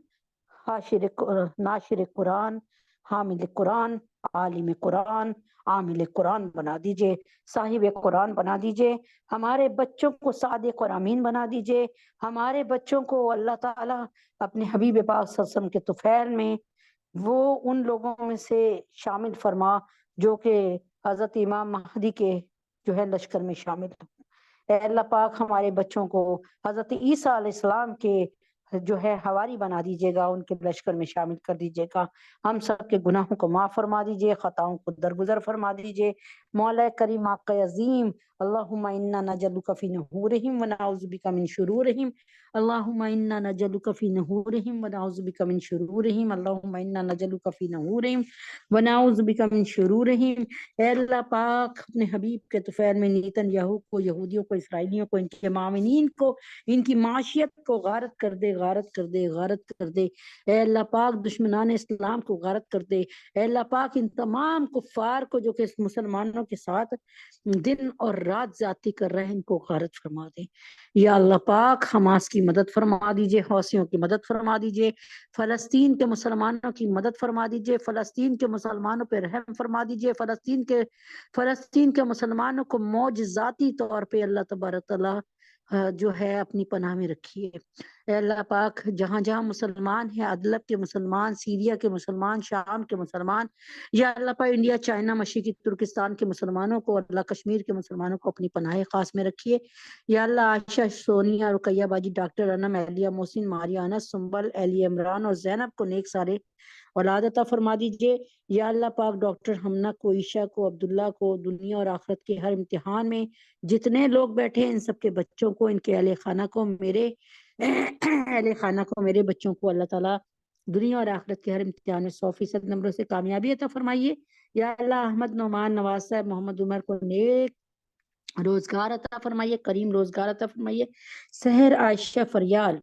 ناشر قرآن، حامل قرآن، عالم قرآن، عامل قرآن بنا دیجئے، صاحب قرآن بنا دیجئے، ہمارے بچوں کو صادق اور امین بنا دیجئے، ہمارے بچوں کو اللہ تعالیٰ اپنے حبیب پاک صلی اللہ علیہ وسلم کے طفیل میں وہ ان لوگوں میں سے شامل فرما جو کہ حضرت امام مہدی کے جو ہے لشکر میں شامل ہوں۔ اے اللہ پاک ہمارے بچوں کو حضرت عیسیٰ علیہ السلام کے جو ہے حواری بنا دیجیے گا، ان کے لشکر میں شامل کر دیجیے گا۔ ہم سب کے گناہوں کو معاف فرما دیجیے، خطاؤں کو درگزر فرما دیجیے۔ مولا کریم آقا عظیم، اللہم انا نجلک فی نحورہم ونعوذ بک من شرورہم، اللہم انا نجلک فی نحورہم ونعوذ بک من شرورہم، اللہم انا نجلک فی نحورہم ونعوذ بک من شرورہم۔ اے اللہ پاک اپنے حبیب کے طفیل میں نیتن یہو کو، یہودیوں کو، اسرائیلیوں کو، ان کے معاونین کو، ان کی معاشیت کو غارت کر دے، غارت کر دے، غارت کر دے۔ اے اللہ پاک دشمنان اسلام کو غارت کر دے۔ اے اللہ پاک ان تمام کفار کو جو کہ مسلمانوں کے ساتھ دن اور رات زیادتی کر رہے ہیں، ان کو غارت فرما دے۔ یا اللہ پاک حماس کی مدد فرما دیجئے، حوثیوں کی مدد فرما دیجئے، فلسطین کے مسلمانوں کی مدد فرما دیجئے، فلسطین کے مسلمانوں پہ رحم فرما دیجئے، فلسطین کے مسلمانوں کو معجزاتی طور پہ اللہ تبارک تعالیٰ جو ہے اپنی پناہ میں رکھیے۔ اے اللہ پاک جہاں جہاں مسلمان ہیں، ادلب کے مسلمان، سیریا کے مسلمان، شام کے مسلمان، یا اللہ پاک انڈیا، چائنا، مشرقی ترکستان کے مسلمانوں کو، اللہ کشمیر کے مسلمانوں کو اپنی پناہ خاص میں رکھیے۔ یا اللہ عائشہ، سونیا، رقیہ باجی، ڈاکٹر انم، اہلیہ محسن، ماریہ انس، سنبل، اہلیہ عمران اور زینب کو نیک سارے اولاد عطا فرما دیجئے۔ یا اللہ پاک ڈاکٹر ہمنا کو، عائشہ کو، عبداللہ کو دنیا اور آخرت کے ہر امتحان میں جتنے لوگ بیٹھے ہیں، ان سب کے بچوں کو، ان کے اہل خانہ کو، میرے اہل خانہ کو، میرے بچوں کو اللہ تعالیٰ دنیا اور آخرت کے ہر امتحان میں 100% نمبروں سے کامیابی عطا فرمائیے۔ یا اللہ احمد، نعمان، نواز صاحب، محمد عمر کو نیک روزگار عطا فرمائیے، کریم روزگار عطا فرمائیے۔ سحر، عائشہ، فریال،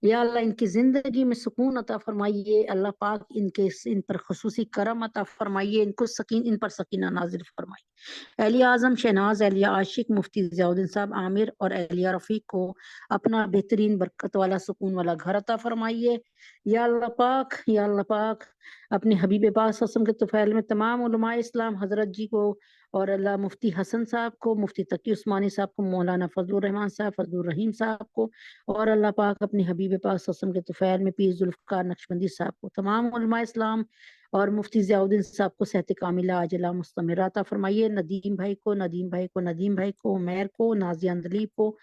یا اللہ ان کی زندگی میں سکون عطا فرمائیے۔ اللہ پاک ان پر خصوصی کرم عطا فرمائیے، ان پر سکینہ نازل فرمائیے۔ اہلیہ اعظم شہناز، اہلیہ عاشق، مفتی ضیاء الدین صاحب عامر اور اہلیہ رفیق کو اپنا بہترین برکت والا سکون والا گھر عطا فرمائیے۔ یا اللہ پاک، یا اللہ پاک اپنے حبیب پاک صلی اللہ علیہ وسلم کے طفیل میں تمام علماء اسلام حضرت جی کو، اور اللہ مفتی حسن صاحب کو، مفتی تقی عثمانی صاحب کو، مولانا فضل الرحمان صاحب، فضل الرحیم صاحب کو، اور اللہ پاک اپنے حبیب پاک صلی اللہ علیہ وسلم کے طفیل میں پیر ذوالفقار نقشبندی صاحب کو، تمام علماء اسلام اور مفتی ضیاء الدین صاحب کو صحت کاملہ عاجلہ مستمرہ عطا فرمائیے۔ ندیم بھائی کو، عمیر کو، نازیہ اندلیب کو،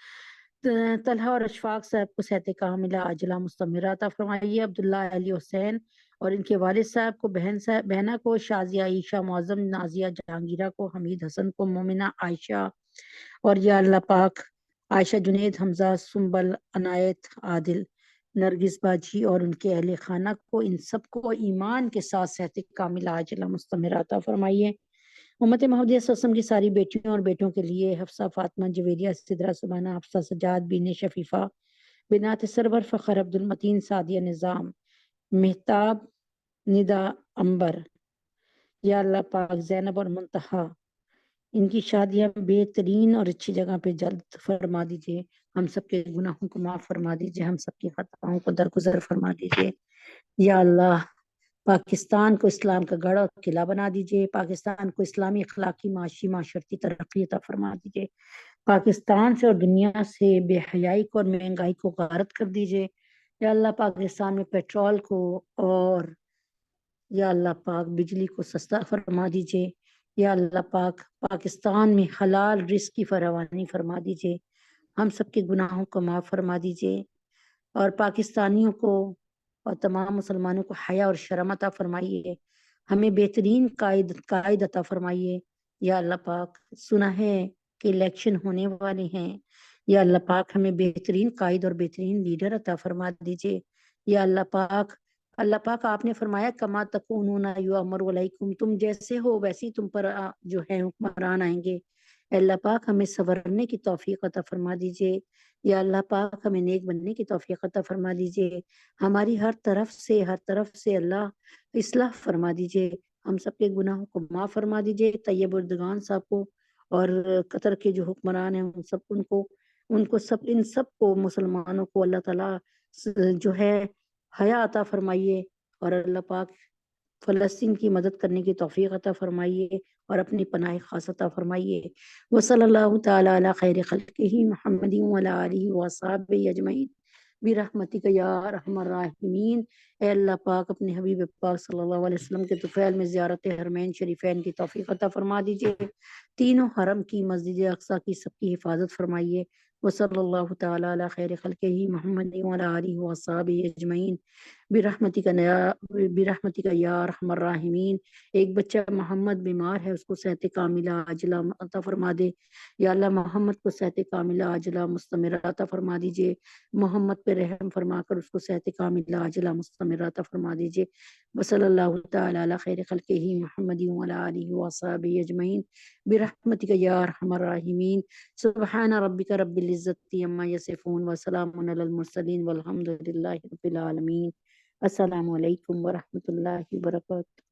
طلحہ اور اشفاق صاحب کو صحت کاملہ عاجلہ مستمرہ عطا فرمائیے۔ عبداللہ علی حسین اور ان کے والد صاحب کو، بہنہ کو، شازیہ عائشہ معظم، نازیہ جہانگیرہ کو، حمید حسن کو، مومنہ عائشہ، اور یا اللہ پاک عائشہ جنید، حمزہ، سنبل، عنایت، عادل، نرگس باجی اور ان کے اہل خانہ کو، ان سب کو ایمان کے ساتھ صحت کاملہ عاجلہ مستمرہ عطا فرمائیے۔ امت محمدیہ صلی اللہ علیہ وسلم کی ساری بیٹیوں اور بیٹوں کے لیے حفصہ، فاطمہ، جویریہ، سدرہ، سبحانہ، حفصہ، سجاد، بین، شفیفہ، بنات سرور، فخر، عبد المتین، سعدیہ، نظام، مہتاب، ندا، امبر، یا اللہ پاک زینب اور منتہا، ان کی شادیاں بہترین اور اچھی جگہ پہ جلد فرما دیجئے۔ ہم سب کے گناہوں کو معاف فرما دیجئے، ہم سب کی خطاؤں کو درگزر فرما دیجئے۔ یا اللہ پاکستان کو اسلام کا گڑھ اور قلعہ بنا دیجئے، پاکستان کو اسلامی، اخلاقی، معاشی، معاشرتی ترقی عطا فرما دیجئے، پاکستان سے اور دنیا سے بے حیائی کو اور مہنگائی کو غارت کر دیجئے۔ یا اللہ پاکستان میں پیٹرول کو اور یا اللہ پاک بجلی کو سستا فرما دیجئے۔ یا اللہ پاک پاکستان میں حلال رزق کی فراوانی فرما دیجئے، ہم سب کے گناہوں کو معاف فرما دیجئے، اور پاکستانیوں کو اور تمام مسلمانوں کو حیا اور شرم عطا فرمائیے، ہمیں بہترین قائد عطا فرمائیے۔ یا اللہ پاک سنا ہے کہ الیکشن ہونے والے ہیں، یا اللہ پاک ہمیں بہترین قائد اور بہترین لیڈر عطا فرما دیجئے۔ یا اللہ پاک آپ نے فرمایا کما تکونون یؤمر علیکم، تم جیسے ہو ویسے تم پر جو ہے حکمران آئیں گے۔ اللہ پاک ہمیں سنورنے کی توفیق عطا فرما دیجئے، یا اللہ پاک ہمیں نیک بننے کی توفیق عطا فرما دیجئے، ہماری ہر طرف سے اللہ اصلاح فرما دیجئے، ہم سب کے گناہوں کو معاف فرما دیجئے۔ طیب اردگان صاحب کو اور قطر کے جو حکمران ہیں ان سب کو مسلمانوں کو اللہ تعالیٰ جو ہے حیا عطا فرمائیے، اور اللہ پاک فلسطین کی مدد کرنے کی توفیق عطا فرمائیے اور اپنی پناہ خاص عطا فرمائیے۔ وصلی اللہ تعالی علی خیر خلقہ محمد وعلی آلہ وصحبہ اجمعین۔ برحمتک یا ارحم الراحمین۔ اے اللہ پاک اپنے حبیب پاک صلی اللہ علیہ وسلم کے طفیل میں زیارت حرمین شریفین کی توفیق عطا فرما دیجئے، تینوں حرم کی، مسجد اقصی کی، سب کی حفاظت فرمائیے۔ وصلی اللہ تعالی علی خیر خلقہ محمد وعلی آلہ وصحبہ اجمعین برحمتک یا ارحم الراحمین۔ ایک بچہ محمد بیمار ہے، اس کو صحت کاملہ عاجلہ عطا فرما دے یا اللہ، محمد کو صحت کاملہ عاجلہ مستمرہ عطا فرما دیجئے، محمد پہ رحم فرما کر اس کو صحت کاملہ عاجلہ مستمرہ عطا فرما دیجئے۔ وصلی اللہ تعالی علی خیر خلقہ محمد وعلی آلہ وصحبہ اجمعین برحمتک یا ارحم الراحمین۔ سبحان ربک رب العزت عما یصفون وسلام علی المرسلین والحمد للہ رب العالمین۔ السلام علیکم ورحمۃ اللہ وبرکاتہ۔